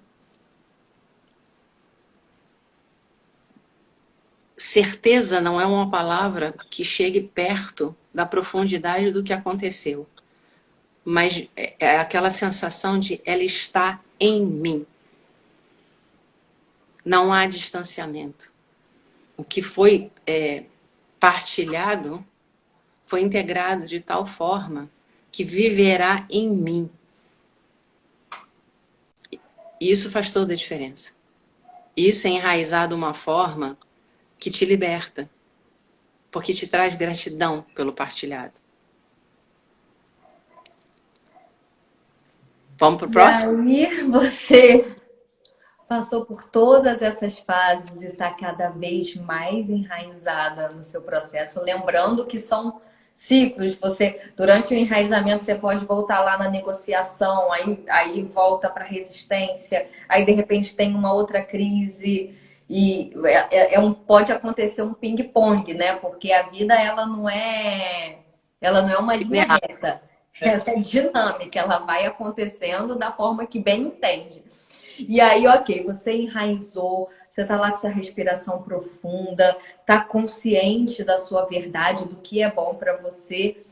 certeza não é uma palavra que chegue perto da profundidade do que aconteceu. Mas é aquela sensação de ela está em mim. Não há distanciamento. O que foi partilhado foi integrado de tal forma que viverá em mim. E isso faz toda a diferença. Isso é enraizado de uma forma que te liberta, porque te traz gratidão pelo partilhado. Vamos para o E próximo? aí você passou por todas essas fases e está cada vez mais enraizada no seu processo, lembrando que são ciclos. Você, durante o enraizamento, você pode voltar lá na negociação, aí volta para a resistência, aí de repente tem uma outra crise e pode acontecer um ping-pong, né? Porque a vida ela não é uma linha reta, ela é dinâmica, ela vai acontecendo da forma que bem entende. E aí, ok, você enraizou, você tá lá com sua respiração profunda, tá consciente da sua verdade, do que é bom para você,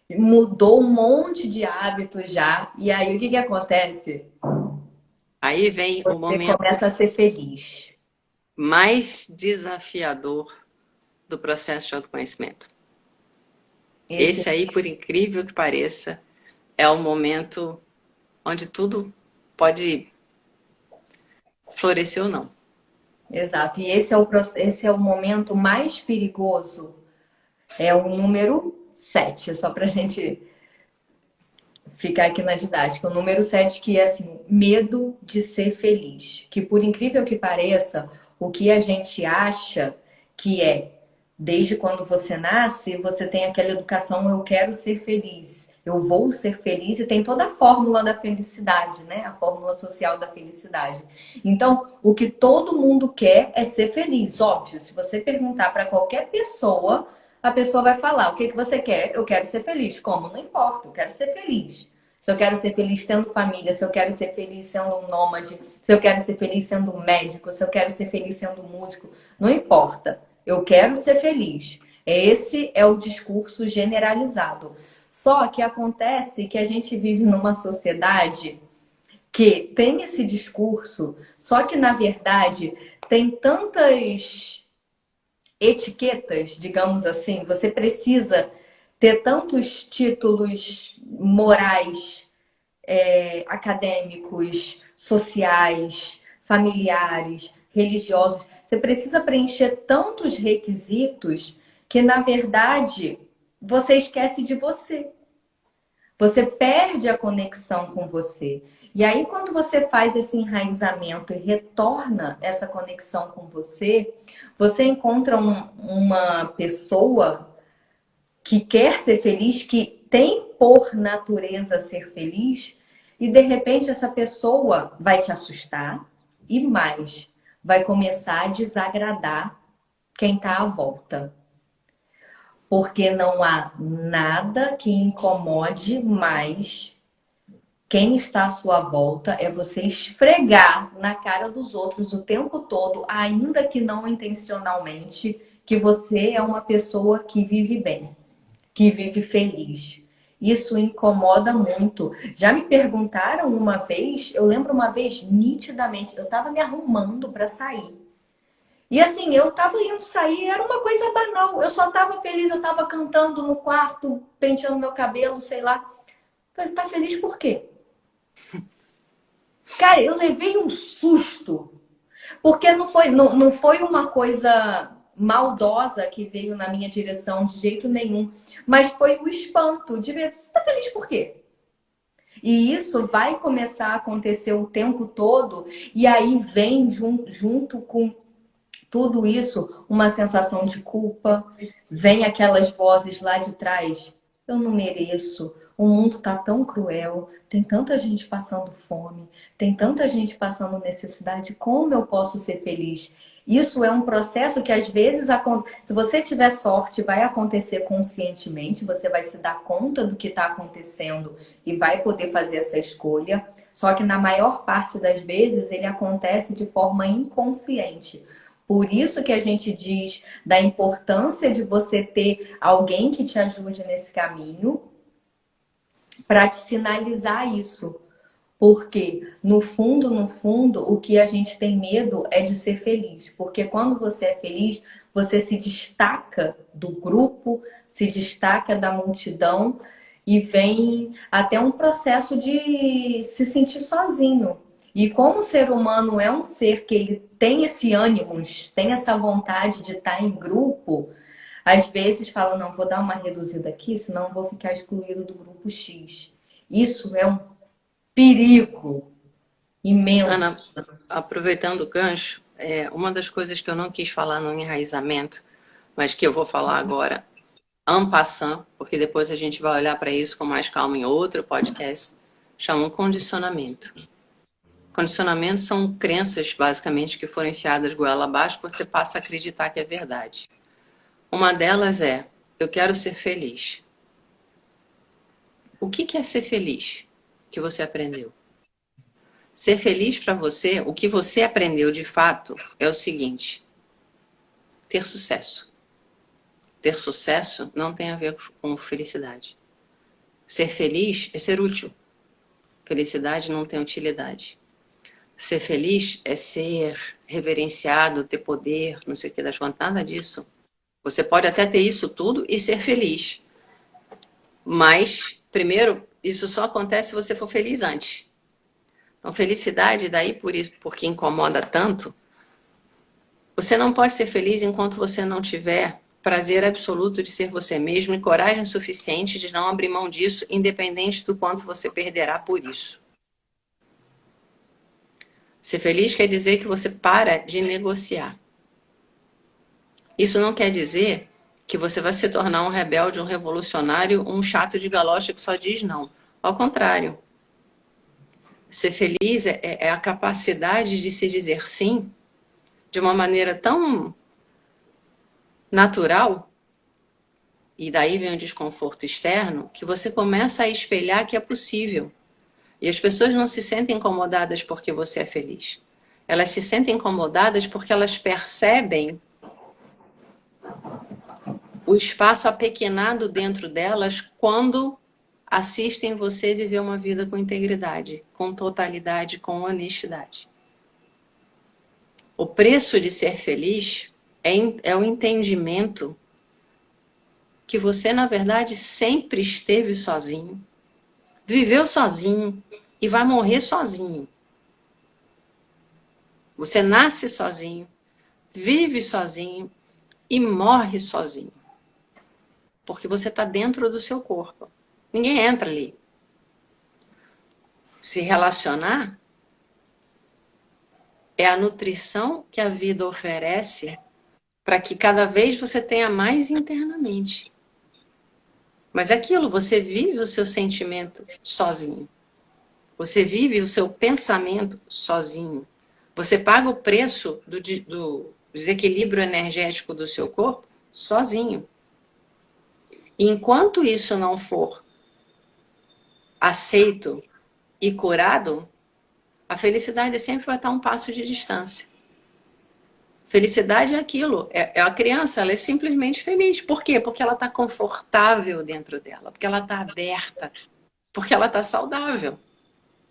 mudou um monte de hábitos já. E aí, o que que acontece? Aí vem o Você momento começa a ser feliz. mais desafiador do processo de autoconhecimento. Esse, Esse aí, por incrível que pareça, é o momento onde tudo pode florescer ou não. exato. E esse é o momento mais perigoso. É o número 7, só pra gente ficar aqui na didática. O número 7 que é assim, medo de ser feliz. Que por incrível que pareça, o que a gente acha que é, desde quando você nasce, você tem aquela educação, eu quero ser feliz, eu vou ser feliz, e tem toda a fórmula da felicidade, né? A fórmula social da felicidade. Então, o que todo mundo quer é ser feliz. Óbvio, se você perguntar para qualquer pessoa, a pessoa vai falar: o que que você quer? Eu quero ser feliz. Como? Não importa, eu quero ser feliz. Se eu quero ser feliz tendo família, se eu quero ser feliz sendo um nômade, se eu quero ser feliz sendo um médico, se eu quero ser feliz sendo um músico, não importa. Eu quero ser feliz. Esse é o discurso generalizado. Só que acontece que a gente vive numa sociedade que tem esse discurso, só que na verdade tem tantas etiquetas, digamos assim, você precisa ter tantos títulos morais, acadêmicos, sociais, familiares, religiosos. Você precisa preencher tantos requisitos que, na verdade, você esquece de você. Você perde a conexão com você. E aí, quando você faz esse enraizamento e retorna essa conexão com você, você encontra uma pessoa que quer ser feliz, que tem por natureza ser feliz, e de repente essa pessoa vai te assustar e mais, vai começar a desagradar quem está à volta. Porque não há nada que incomode mais quem está à sua volta, é você esfregar na cara dos outros o tempo todo, ainda que não intencionalmente, que você é uma pessoa que vive bem, que vive feliz. Isso incomoda muito. Já me perguntaram uma vez, eu lembro uma vez nitidamente, eu estava me arrumando para sair. E assim, eu estava indo sair, era uma coisa banal. Eu só estava feliz, eu estava cantando no quarto, penteando meu cabelo, sei lá. Falei, tá feliz por quê? Cara, eu levei um susto. Porque não foi uma coisa maldosa que veio na minha direção de jeito nenhum, mas foi o espanto de ver, você tá feliz por quê? E isso vai começar a acontecer o tempo todo, e aí vem junto com tudo isso uma sensação de culpa, vem aquelas vozes lá de trás, eu não mereço, o mundo tá tão cruel, tem tanta gente passando fome, tem tanta gente passando necessidade, como eu posso ser feliz? Isso é um processo que às vezes, se você tiver sorte, vai acontecer conscientemente, você vai se dar conta do que está acontecendo e vai poder fazer essa escolha. Só que na maior parte das vezes ele acontece de forma inconsciente. Por isso que a gente diz da importância de você ter alguém que te ajude nesse caminho para te sinalizar isso. Porque, no fundo, o que a gente tem medo é de ser feliz. Porque quando você é feliz, você se destaca do grupo, se destaca da multidão e vem até um processo de se sentir sozinho. E como o ser humano é um ser que ele tem esse ânimo, tem essa vontade de estar em grupo, às vezes fala, não, vou dar uma reduzida aqui, senão vou ficar excluído do grupo X. Isso é um perigo Ana, imenso. aproveitando o gancho, uma das coisas que eu não quis falar no enraizamento, mas que eu vou falar agora, en passant, porque depois a gente vai olhar para isso com mais calma em outro podcast, chamam condicionamento. Condicionamentos são crenças, basicamente, que foram enfiadas goela abaixo, que você passa a acreditar que é verdade. Uma delas é, eu quero ser feliz. O que é ser feliz que você aprendeu? Ser feliz para você, o que você aprendeu de fato é o seguinte: ter sucesso. Ter sucesso não tem a ver com felicidade. Ser feliz é ser útil. Felicidade não tem utilidade. Ser feliz é ser reverenciado, ter poder, não sei o que das contas, nada disso. Você pode até ter isso tudo e ser feliz. Mas, primeiro, isso só acontece se você for feliz antes. Então, felicidade, daí por isso, porque incomoda tanto, você não pode ser feliz enquanto você não tiver prazer absoluto de ser você mesmo e coragem suficiente de não abrir mão disso, independente do quanto você perderá por isso. Ser feliz quer dizer que você para de negociar. Isso não quer dizer que você vai se tornar um rebelde, um revolucionário, um chato de galocha que só diz não. Ao contrário. Ser feliz é a capacidade de se dizer sim de uma maneira tão natural, e daí vem o desconforto externo, que você começa a espelhar que é possível. E as pessoas não se sentem incomodadas porque você é feliz. Elas se sentem incomodadas porque elas percebem o espaço apequenado dentro delas quando assistem você viver uma vida com integridade, com totalidade, com honestidade. O preço de ser feliz é o entendimento que você, na verdade, sempre esteve sozinho, viveu sozinho e vai morrer sozinho. Você nasce sozinho, vive sozinho e morre sozinho. Porque você está dentro do seu corpo. Ninguém entra ali. Se relacionar é a nutrição que a vida oferece para que cada vez você tenha mais internamente. Mas é aquilo, você vive o seu sentimento sozinho. Você vive o seu pensamento sozinho. Você paga o preço do desequilíbrio energético do seu corpo sozinho. E enquanto isso não for aceito e curado, a felicidade sempre vai estar um passo de distância. Felicidade é aquilo, é a criança, ela é simplesmente feliz. Por quê? Porque ela está confortável dentro dela, porque ela está aberta, porque ela está saudável,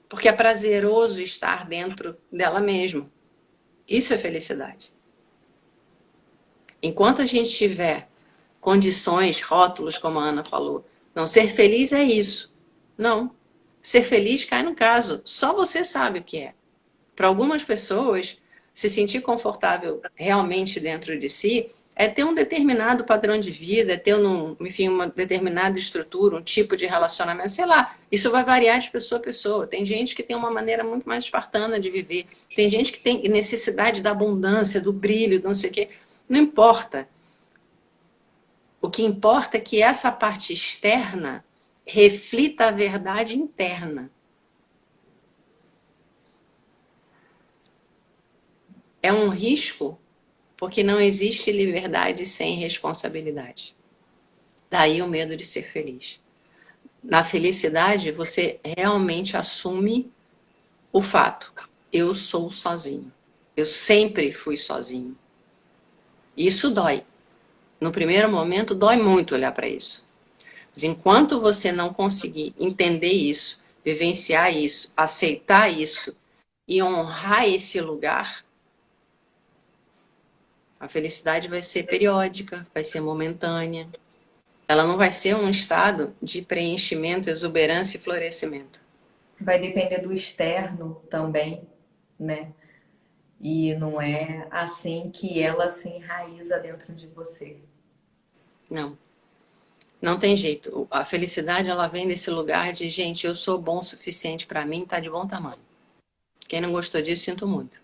porque é prazeroso estar dentro dela mesma. Isso é felicidade. Enquanto a gente tiver condições, rótulos, como a Ana falou, não, ser feliz é isso. Não. Ser feliz cai no caso. Só você sabe o que é. Para algumas pessoas, se sentir confortável realmente dentro de si é ter um determinado padrão de vida, é ter, enfim, uma determinada estrutura, um tipo de relacionamento, sei lá. Isso vai variar de pessoa a pessoa. Tem gente que tem uma maneira muito mais espartana de viver. Tem gente que tem necessidade da abundância, do brilho, do não sei o quê. Não importa. O que importa é que essa parte externa reflita a verdade interna. É um risco, porque não existe liberdade sem responsabilidade. Daí o medo de ser feliz. Na felicidade, você realmente assume o fato. Eu sou sozinho. Eu sempre fui sozinho. Isso dói. No primeiro momento, dói muito olhar para isso. Mas enquanto você não conseguir entender isso, vivenciar isso, aceitar isso e honrar esse lugar, a felicidade vai ser periódica, vai ser momentânea. Ela não vai ser um estado de preenchimento, exuberância e florescimento. Vai depender do externo também, né? E não é assim que ela se enraiza dentro de você. Não. Não tem jeito. A felicidade, ela vem desse lugar de, gente, eu sou bom o suficiente para mim, tá de bom tamanho. Quem não gostou disso, sinto muito.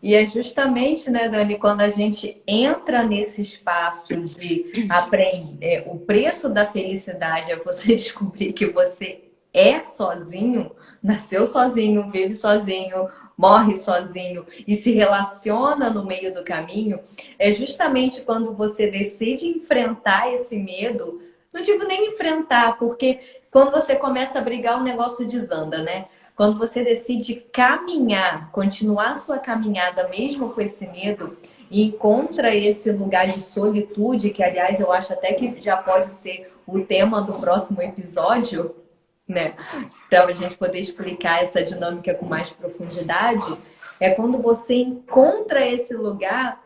E é justamente, né, Dani, quando a gente entra nesse espaço de aprender, o preço da felicidade é você descobrir que você é sozinho, nasceu sozinho, vive sozinho, morre sozinho e se relaciona no meio do caminho, é justamente quando você decide enfrentar esse medo. Não digo nem enfrentar, porque quando você começa a brigar, o negócio desanda, né? Quando você decide caminhar, continuar a sua caminhada mesmo com esse medo e encontra esse lugar de solitude, que aliás eu acho até que já pode ser o tema do próximo episódio, né? Para a gente poder explicar essa dinâmica com mais profundidade. É quando você encontra esse lugar,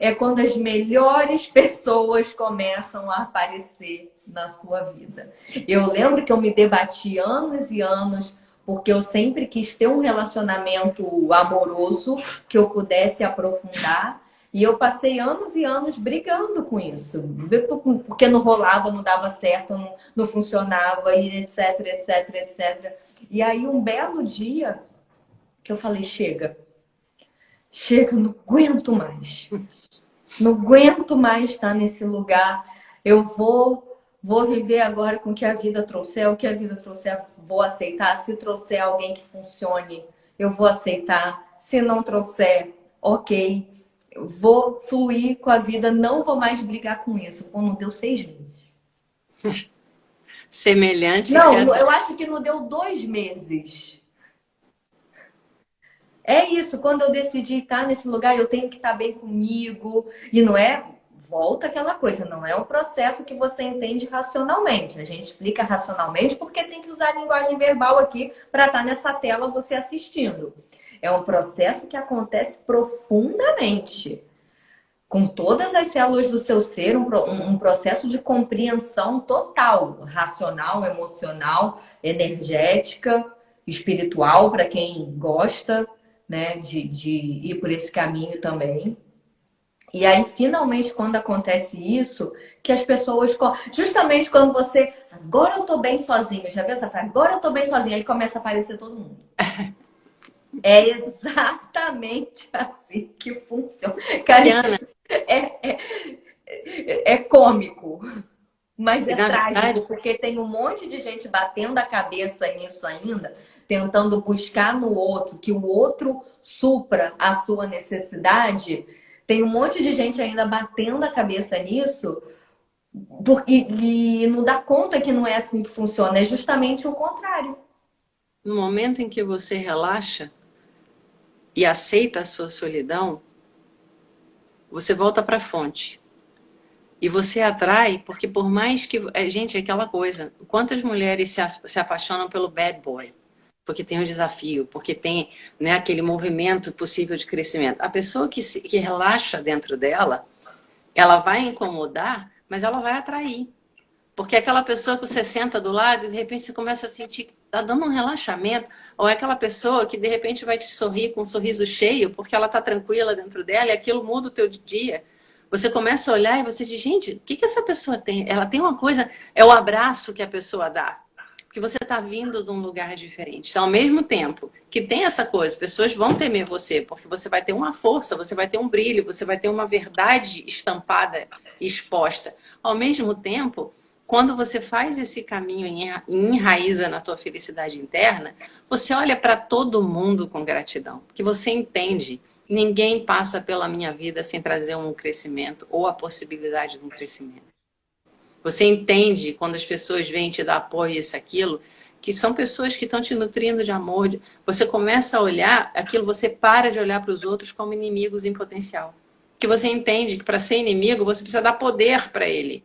é quando as melhores pessoas começam a aparecer na sua vida. Eu lembro que eu me debati anos e anos, porque eu sempre quis ter um relacionamento amoroso que eu pudesse aprofundar. E eu passei anos e anos brigando com isso, porque não rolava, não dava certo, não funcionava, e etc, etc, etc. E aí, um belo dia que eu falei: chega, chega, não aguento mais. Não aguento mais estar nesse lugar. Eu vou viver agora com o que a vida trouxer. O que a vida trouxer, vou aceitar. Se trouxer alguém que funcione, eu vou aceitar. Se não trouxer, ok. Eu vou fluir com a vida. Não vou mais brigar com isso. Pô, não deu 6 meses. Semelhante se Não, eu acho que não deu 2 meses. É isso, quando eu decidi estar nesse lugar, eu tenho que estar bem comigo. E não é, volta aquela coisa, não é um processo que você entende racionalmente. A gente explica racionalmente porque tem que usar a linguagem verbal aqui para estar nessa tela você assistindo. É um processo que acontece profundamente, com todas as células do seu ser, um processo de compreensão total, racional, emocional, energética, espiritual, para quem gosta, né, de ir por esse caminho também. E aí, finalmente, quando acontece isso, que as pessoas, justamente quando você, agora eu tô bem sozinho, já viu essa frase? Agora eu tô bem sozinho, aí começa a aparecer todo mundo. É exatamente assim que funciona. Cara, Diana, é, é, é cômico, mas e é na trágico, verdade, porque tem um monte de gente batendo a cabeça nisso ainda, tentando buscar no outro, que o outro supra a sua necessidade. Tem um monte de gente ainda batendo a cabeça nisso, e não dá conta que não é assim que funciona, é justamente o contrário. no momento em que você relaxa e aceita a sua solidão, você volta para a fonte. E você atrai, porque por mais que. Gente, é aquela coisa. Quantas mulheres se apaixonam pelo bad boy? Porque tem um desafio, porque tem, né, aquele movimento possível de crescimento. A pessoa que relaxa dentro dela, ela vai incomodar, mas ela vai atrair. Porque é aquela pessoa que você senta do lado e de repente você começa a sentir que está dando um relaxamento, ou é aquela pessoa que de repente vai te sorrir com um sorriso cheio, porque ela está tranquila dentro dela e aquilo muda o teu dia. Você começa a olhar e você diz, gente, o que que essa pessoa tem? Ela tem uma coisa, é o abraço que a pessoa dá. Porque você está vindo de um lugar diferente. Então, ao mesmo tempo que tem essa coisa, pessoas vão temer você, porque você vai ter uma força, você vai ter um brilho, você vai ter uma verdade estampada, exposta. Ao mesmo tempo, quando você faz esse caminho e enraiza na tua felicidade interna, você olha para todo mundo com gratidão, porque você entende, ninguém passa pela minha vida sem trazer um crescimento ou a possibilidade de um crescimento. Você entende quando as pessoas vêm te dar apoio, isso, aquilo, que são pessoas que estão te nutrindo de amor. Você começa a olhar aquilo, você para de olhar para os outros como inimigos em potencial. Que você entende que para ser inimigo você precisa dar poder para ele.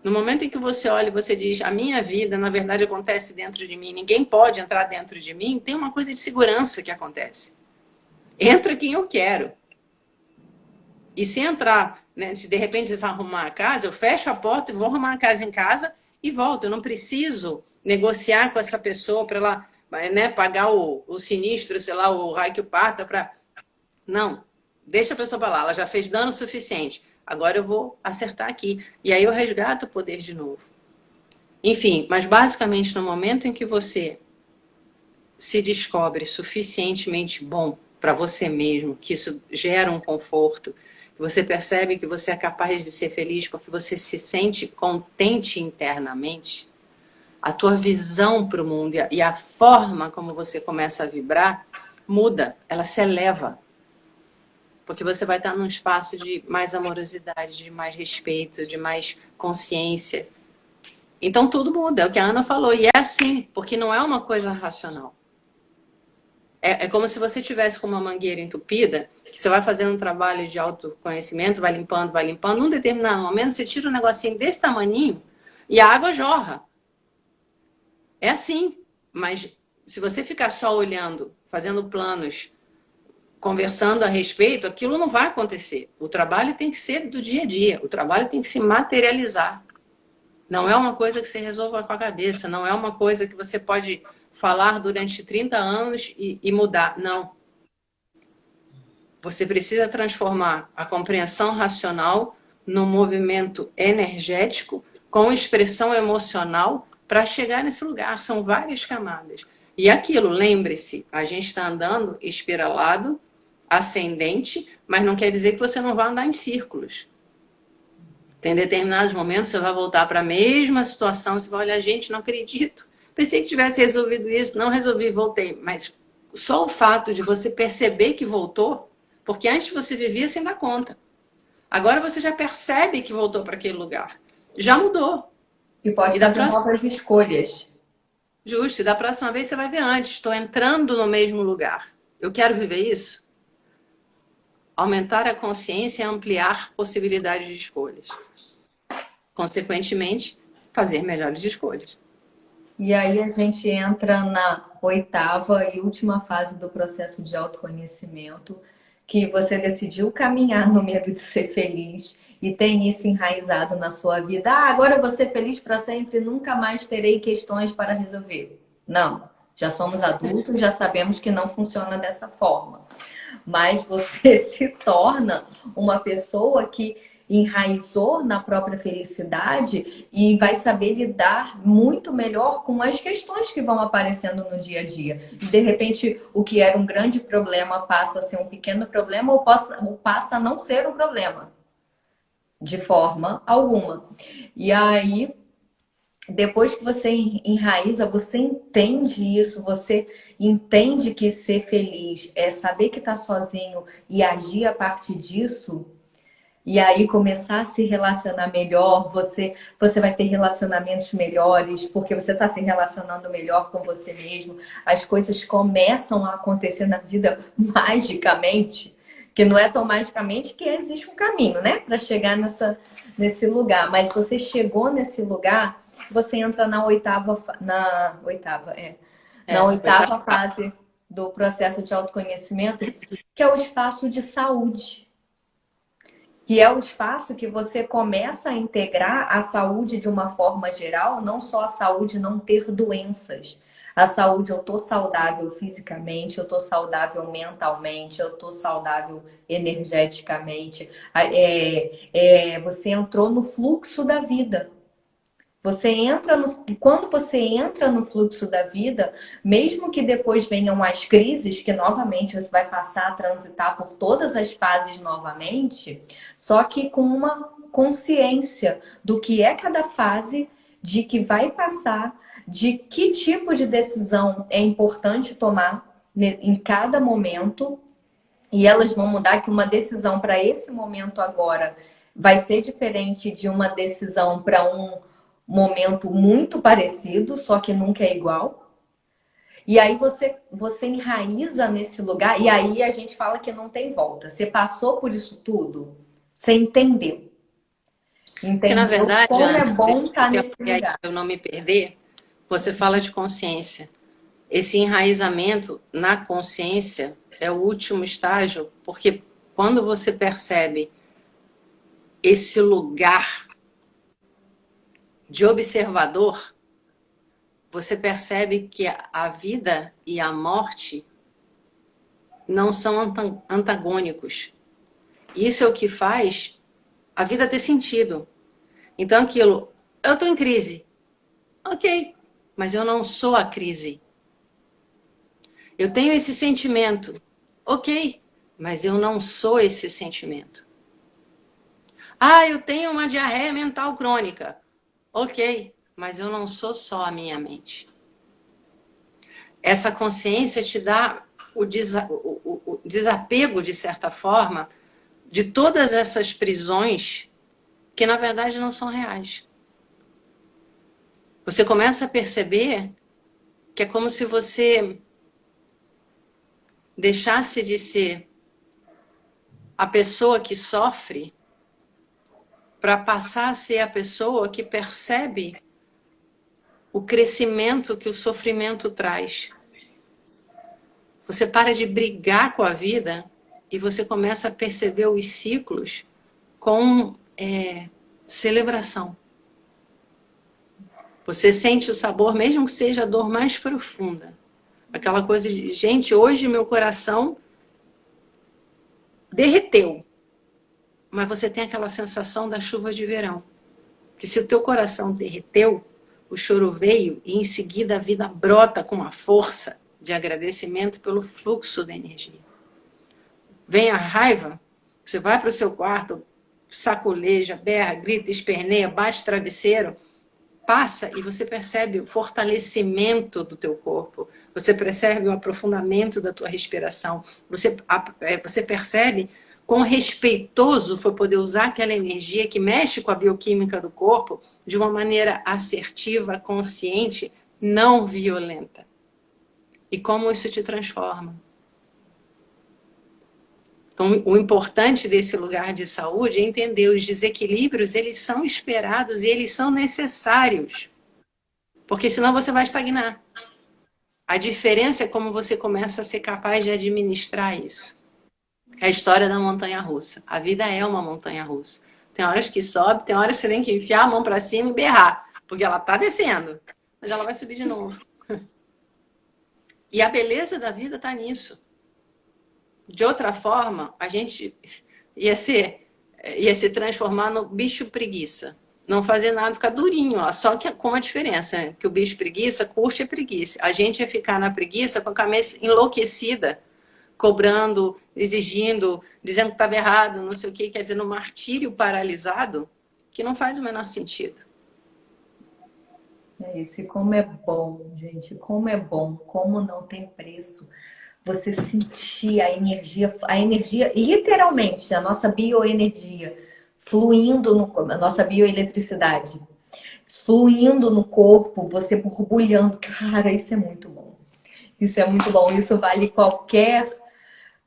No momento em que você olha e você diz, a minha vida, na verdade, acontece dentro de mim, ninguém pode entrar dentro de mim, tem uma coisa de segurança que acontece. Entra quem eu quero. E se entrar, né, se de repente você arrumar a casa, eu fecho a porta e vou arrumar a casa em casa e volto. Eu não preciso negociar com essa pessoa para ela, né, pagar o sinistro, sei lá, o raio que parta para... Não, deixa a pessoa para lá, ela já fez dano suficiente. Agora eu vou acertar aqui. E aí eu resgato o poder de novo. Enfim, mas basicamente no momento em que você se descobre suficientemente bom para você mesmo, que isso gera um conforto, você percebe que você é capaz de ser feliz porque você se sente contente internamente, a tua visão para o mundo e a forma como você começa a vibrar muda, ela se eleva. Porque você vai estar num espaço de mais amorosidade, de mais respeito, de mais consciência. Então tudo muda, é o que a Ana falou. E é assim, porque não é uma coisa racional. É como se você tivesse com uma mangueira entupida, que você vai fazendo um trabalho de autoconhecimento, vai limpando, vai limpando. Num determinado momento, você tira um negocinho desse tamaninho e a água jorra. É assim. Mas se você ficar só olhando, fazendo planos, conversando a respeito, aquilo não vai acontecer. O trabalho tem que ser do dia a dia, o trabalho tem que se materializar. Não é uma coisa que você resolva com a cabeça, não é uma coisa que você pode falar durante 30 anos e mudar. Não. Você precisa transformar a compreensão racional num movimento energético com expressão emocional para chegar nesse lugar. São várias camadas. E aquilo, lembre-se, a gente está andando espiralado, ascendente, mas não quer dizer que você não vai andar em círculos. Tem determinados momentos você vai voltar para a mesma situação, você vai olhar, gente, não acredito. Pensei que tivesse resolvido isso, não resolvi, voltei. Mas só o fato de você perceber que voltou, porque antes você vivia sem dar conta. Agora você já percebe que voltou para aquele lugar. Já mudou. E pode fazer novas escolhas. Justo, e da próxima vez você vai ver antes. Estou entrando no mesmo lugar. Eu quero viver isso? Aumentar a consciência e ampliar possibilidades de escolhas. Consequentemente, fazer melhores escolhas. E aí a gente entra na 8ª e última fase do processo de autoconhecimento, que você decidiu caminhar no medo de ser feliz e tem isso enraizado na sua vida. Ah, agora eu vou ser feliz para sempre, nunca mais terei questões para resolver. Não, já somos adultos, já sabemos que não funciona dessa forma. Mas você se torna uma pessoa que enraizou na própria felicidade e vai saber lidar muito melhor com as questões que vão aparecendo no dia a dia. E de repente, o que era um grande problema passa a ser um pequeno problema ou passa a não ser um problema, de forma alguma. E aí, depois que você enraiza, você entende isso, você entende que ser feliz é saber que está sozinho e agir a partir disso. E aí começar a se relacionar melhor, você vai ter relacionamentos melhores, porque você está se relacionando melhor com você mesmo. As coisas começam a acontecer na vida magicamente, que não é tão magicamente que existe um caminho, né? Para chegar nesse lugar. Mas você chegou nesse lugar, você entra na oitava fase do processo de autoconhecimento, que é o espaço de saúde. Que é o espaço que você começa a integrar a saúde de uma forma geral, não só a saúde não ter doenças. A saúde, eu tô saudável fisicamente, eu tô saudável mentalmente, eu tô saudável energeticamente. Você entrou no fluxo da vida. Quando você entra no fluxo da vida, mesmo que depois venham as crises, que novamente você vai passar a transitar por todas as fases novamente, só que com uma consciência do que é cada fase, de que vai passar, de que tipo de decisão é importante tomar em cada momento, e elas vão mudar, que uma decisão para esse momento agora vai ser diferente de uma decisão para um momento muito parecido, só que nunca é igual. E aí você enraiza nesse lugar, e aí a gente fala que não tem volta. Você passou por isso tudo, você entendeu. Porque, na verdade, como Ana, é bom estar nesse lugar. para eu não me perder, você fala de consciência. Esse enraizamento na consciência é o último estágio, porque quando você percebe esse lugar de observador, você percebe que a vida e a morte não são antagônicos. Isso é o que faz a vida ter sentido. Então aquilo, eu estou em crise. Ok, mas eu não sou a crise. Eu tenho esse sentimento. Ok, mas eu não sou esse sentimento. Ah, eu tenho uma diarreia mental crônica. Ok, mas eu não sou só a minha mente. Essa consciência te dá o desapego, de certa forma, de todas essas prisões que, na verdade, não são reais. Você começa a perceber que é como se você deixasse de ser a pessoa que sofre para passar a ser a pessoa que percebe o crescimento que o sofrimento traz. Você para de brigar com a vida e você começa a perceber os ciclos com celebração. Você sente o sabor, mesmo que seja a dor mais profunda. Aquela coisa de, gente, hoje meu coração derreteu. Mas você tem aquela sensação da chuva de verão. Que se o teu coração derreteu, o choro veio e em seguida a vida brota com uma força de agradecimento pelo fluxo da energia. Vem a raiva, você vai para o seu quarto, sacoleja, berra, grita, esperneia, bate travesseiro, passa e você percebe o fortalecimento do teu corpo, você percebe o aprofundamento da tua respiração, você percebe quão respeitoso foi poder usar aquela energia que mexe com a bioquímica do corpo de uma maneira assertiva, consciente, não violenta. E como isso te transforma. Então, o importante desse lugar de saúde é entender os desequilíbrios, eles são esperados e eles são necessários. Porque senão você vai estagnar. A diferença é como você começa a ser capaz de administrar isso. É a história da montanha-russa. A vida é uma montanha-russa. Tem horas que sobe, tem horas que você tem que enfiar a mão para cima e berrar, porque ela está descendo, mas ela vai subir de novo. E a beleza da vida está nisso. De outra forma, a gente ia se transformar no bicho preguiça. Não fazer nada, ficar durinho. Ó. Só que com a diferença, né? Que o bicho preguiça curte a preguiça. A gente ia ficar na preguiça com a cabeça enlouquecida, cobrando, exigindo, dizendo que estava errado, não sei o quê. Quer dizer, no martírio paralisado, que não faz o menor sentido. É isso. E como é bom, gente, como é bom, como não tem preço. Você sentir a energia, literalmente, a nossa bioenergia fluindo a nossa bioeletricidade, fluindo no corpo, você borbulhando. Cara, isso é muito bom. Isso é muito bom. Isso vale qualquer,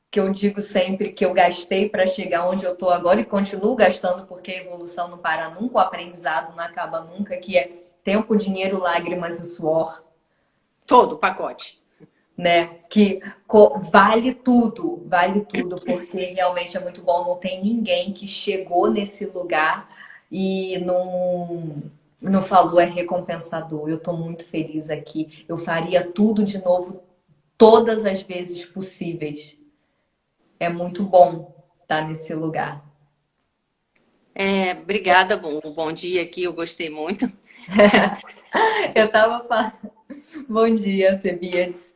que eu digo sempre, que eu gastei para chegar onde eu estou agora e continuo gastando, porque a evolução não para nunca, o aprendizado não acaba nunca, que é tempo, dinheiro, lágrimas e suor. Todo o pacote. Né? Que vale tudo, porque realmente é muito bom. Não tem ninguém que chegou nesse lugar e não falou é recompensador. Eu tô muito feliz aqui. Eu faria tudo de novo todas as vezes possíveis. É muito bom estar nesse lugar. Obrigada, bom dia aqui, eu gostei muito. Eu tava falando. Bom dia, Cebiades.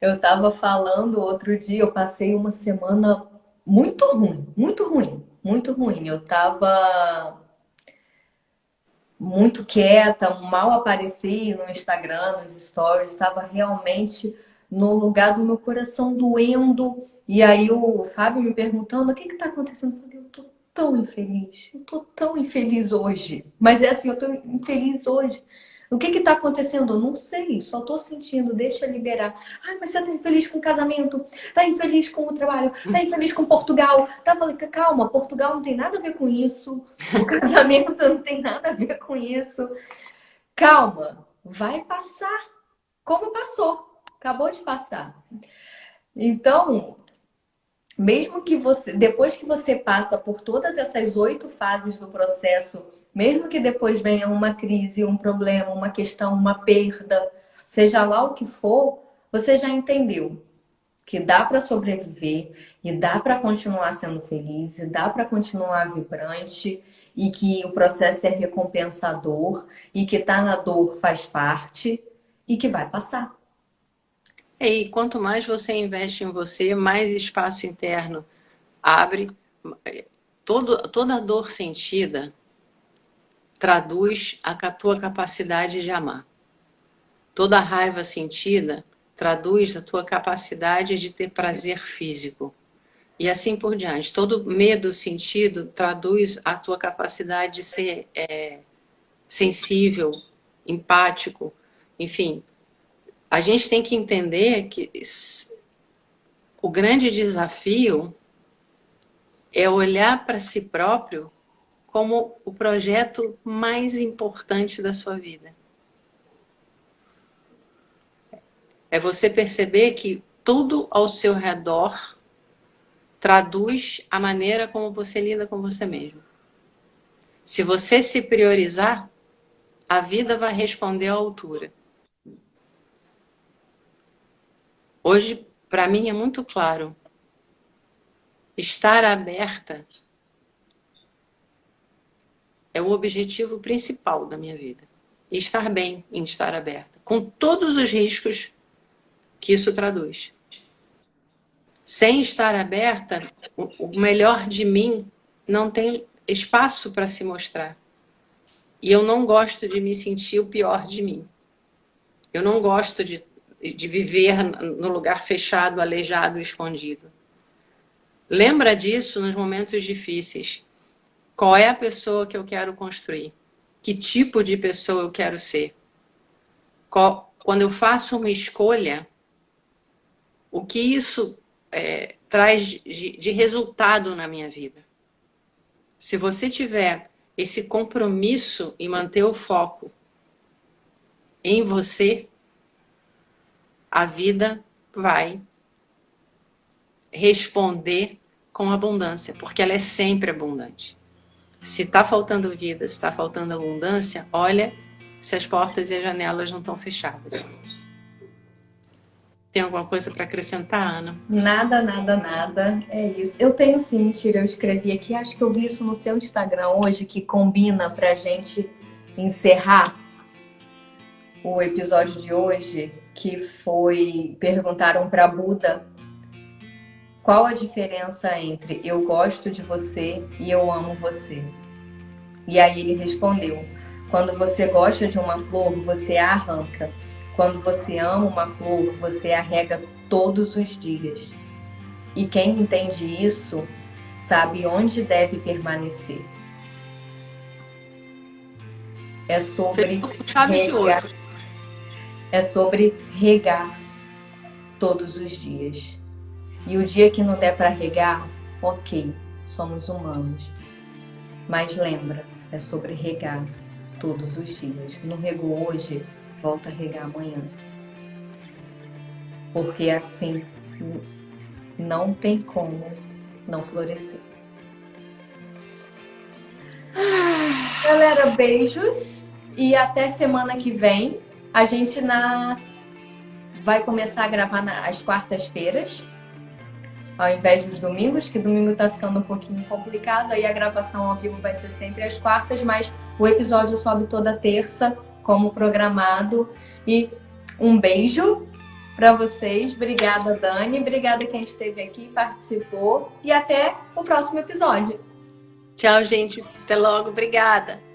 Eu tava falando outro dia, eu passei uma semana muito ruim, muito ruim, muito ruim. Eu tava muito quieta, mal apareci no Instagram, nos stories, estava realmente no lugar do meu coração doendo. E aí o Fábio me perguntando: o que que tá acontecendo? Eu falei: eu tô tão infeliz, eu tô tão infeliz hoje. Mas é assim, eu tô infeliz hoje. O que que tá acontecendo? Eu não sei, só tô sentindo, deixa liberar. Ai, mas você tá infeliz com o casamento, tá infeliz com o trabalho, tá infeliz com Portugal. Tá, falei, calma, Portugal não tem nada a ver com isso. O casamento não tem nada a ver com isso. Calma, vai passar. Como passou? Acabou de passar. Então, mesmo que você, depois que você passa por todas essas 8 fases do processo, mesmo que depois venha uma crise, um problema, uma questão, uma perda, seja lá o que for, você já entendeu que dá para sobreviver e dá para continuar sendo feliz, e dá para continuar vibrante e que o processo é recompensador e que tá na dor faz parte e que vai passar. E quanto mais você investe em você, mais espaço interno abre. Toda a dor sentida traduz a tua capacidade de amar. Toda a raiva sentida traduz a tua capacidade de ter prazer físico. E assim por diante. Todo medo sentido traduz a tua capacidade de ser sensível, empático, enfim. A gente tem que entender que o grande desafio é olhar para si próprio como o projeto mais importante da sua vida. É você perceber que tudo ao seu redor traduz a maneira como você lida com você mesmo. Se você se priorizar, a vida vai responder à altura. Hoje, para mim, é muito claro. Estar aberta é o objetivo principal da minha vida. E estar bem em estar aberta, com todos os riscos que isso traduz. Sem estar aberta, o melhor de mim não tem espaço para se mostrar. E eu não gosto de me sentir o pior de mim. Eu não gosto de viver no lugar fechado, aleijado, escondido. Lembra disso nos momentos difíceis. Qual é a pessoa que eu quero construir? Que tipo de pessoa eu quero ser? Quando eu faço uma escolha, o que isso traz de resultado na minha vida? Se você tiver esse compromisso em manter o foco em você, a vida vai responder com abundância, porque ela é sempre abundante. Se está faltando vida, se está faltando abundância, olha se as portas e as janelas não estão fechadas. Tem alguma coisa para acrescentar, Ana? Nada, nada, nada. É isso. Eu tenho sim, mentira, eu escrevi aqui, acho que eu vi isso no seu Instagram hoje, que combina pra gente encerrar o episódio de hoje, que foi, perguntaram para Buda qual a diferença entre eu gosto de você e eu amo você. E aí ele respondeu, quando você gosta de uma flor, você a arranca. Quando você ama uma flor, você a rega todos os dias. E quem entende isso, sabe onde deve permanecer. É sobre regar. É sobre regar todos os dias. E o dia que não der para regar, ok, somos humanos. Mas lembra, é sobre regar todos os dias. Não regou hoje, volta a regar amanhã. Porque assim não tem como não florescer. Galera, beijos e até semana que vem. A gente vai começar a gravar às quartas-feiras, ao invés dos domingos, que domingo tá ficando um pouquinho complicado, aí a gravação ao vivo vai ser sempre às quartas, mas o episódio sobe toda terça, como programado. E um beijo para vocês. Obrigada, Dani. Obrigada quem esteve aqui, participou. E até o próximo episódio. Tchau, gente. Até logo. Obrigada.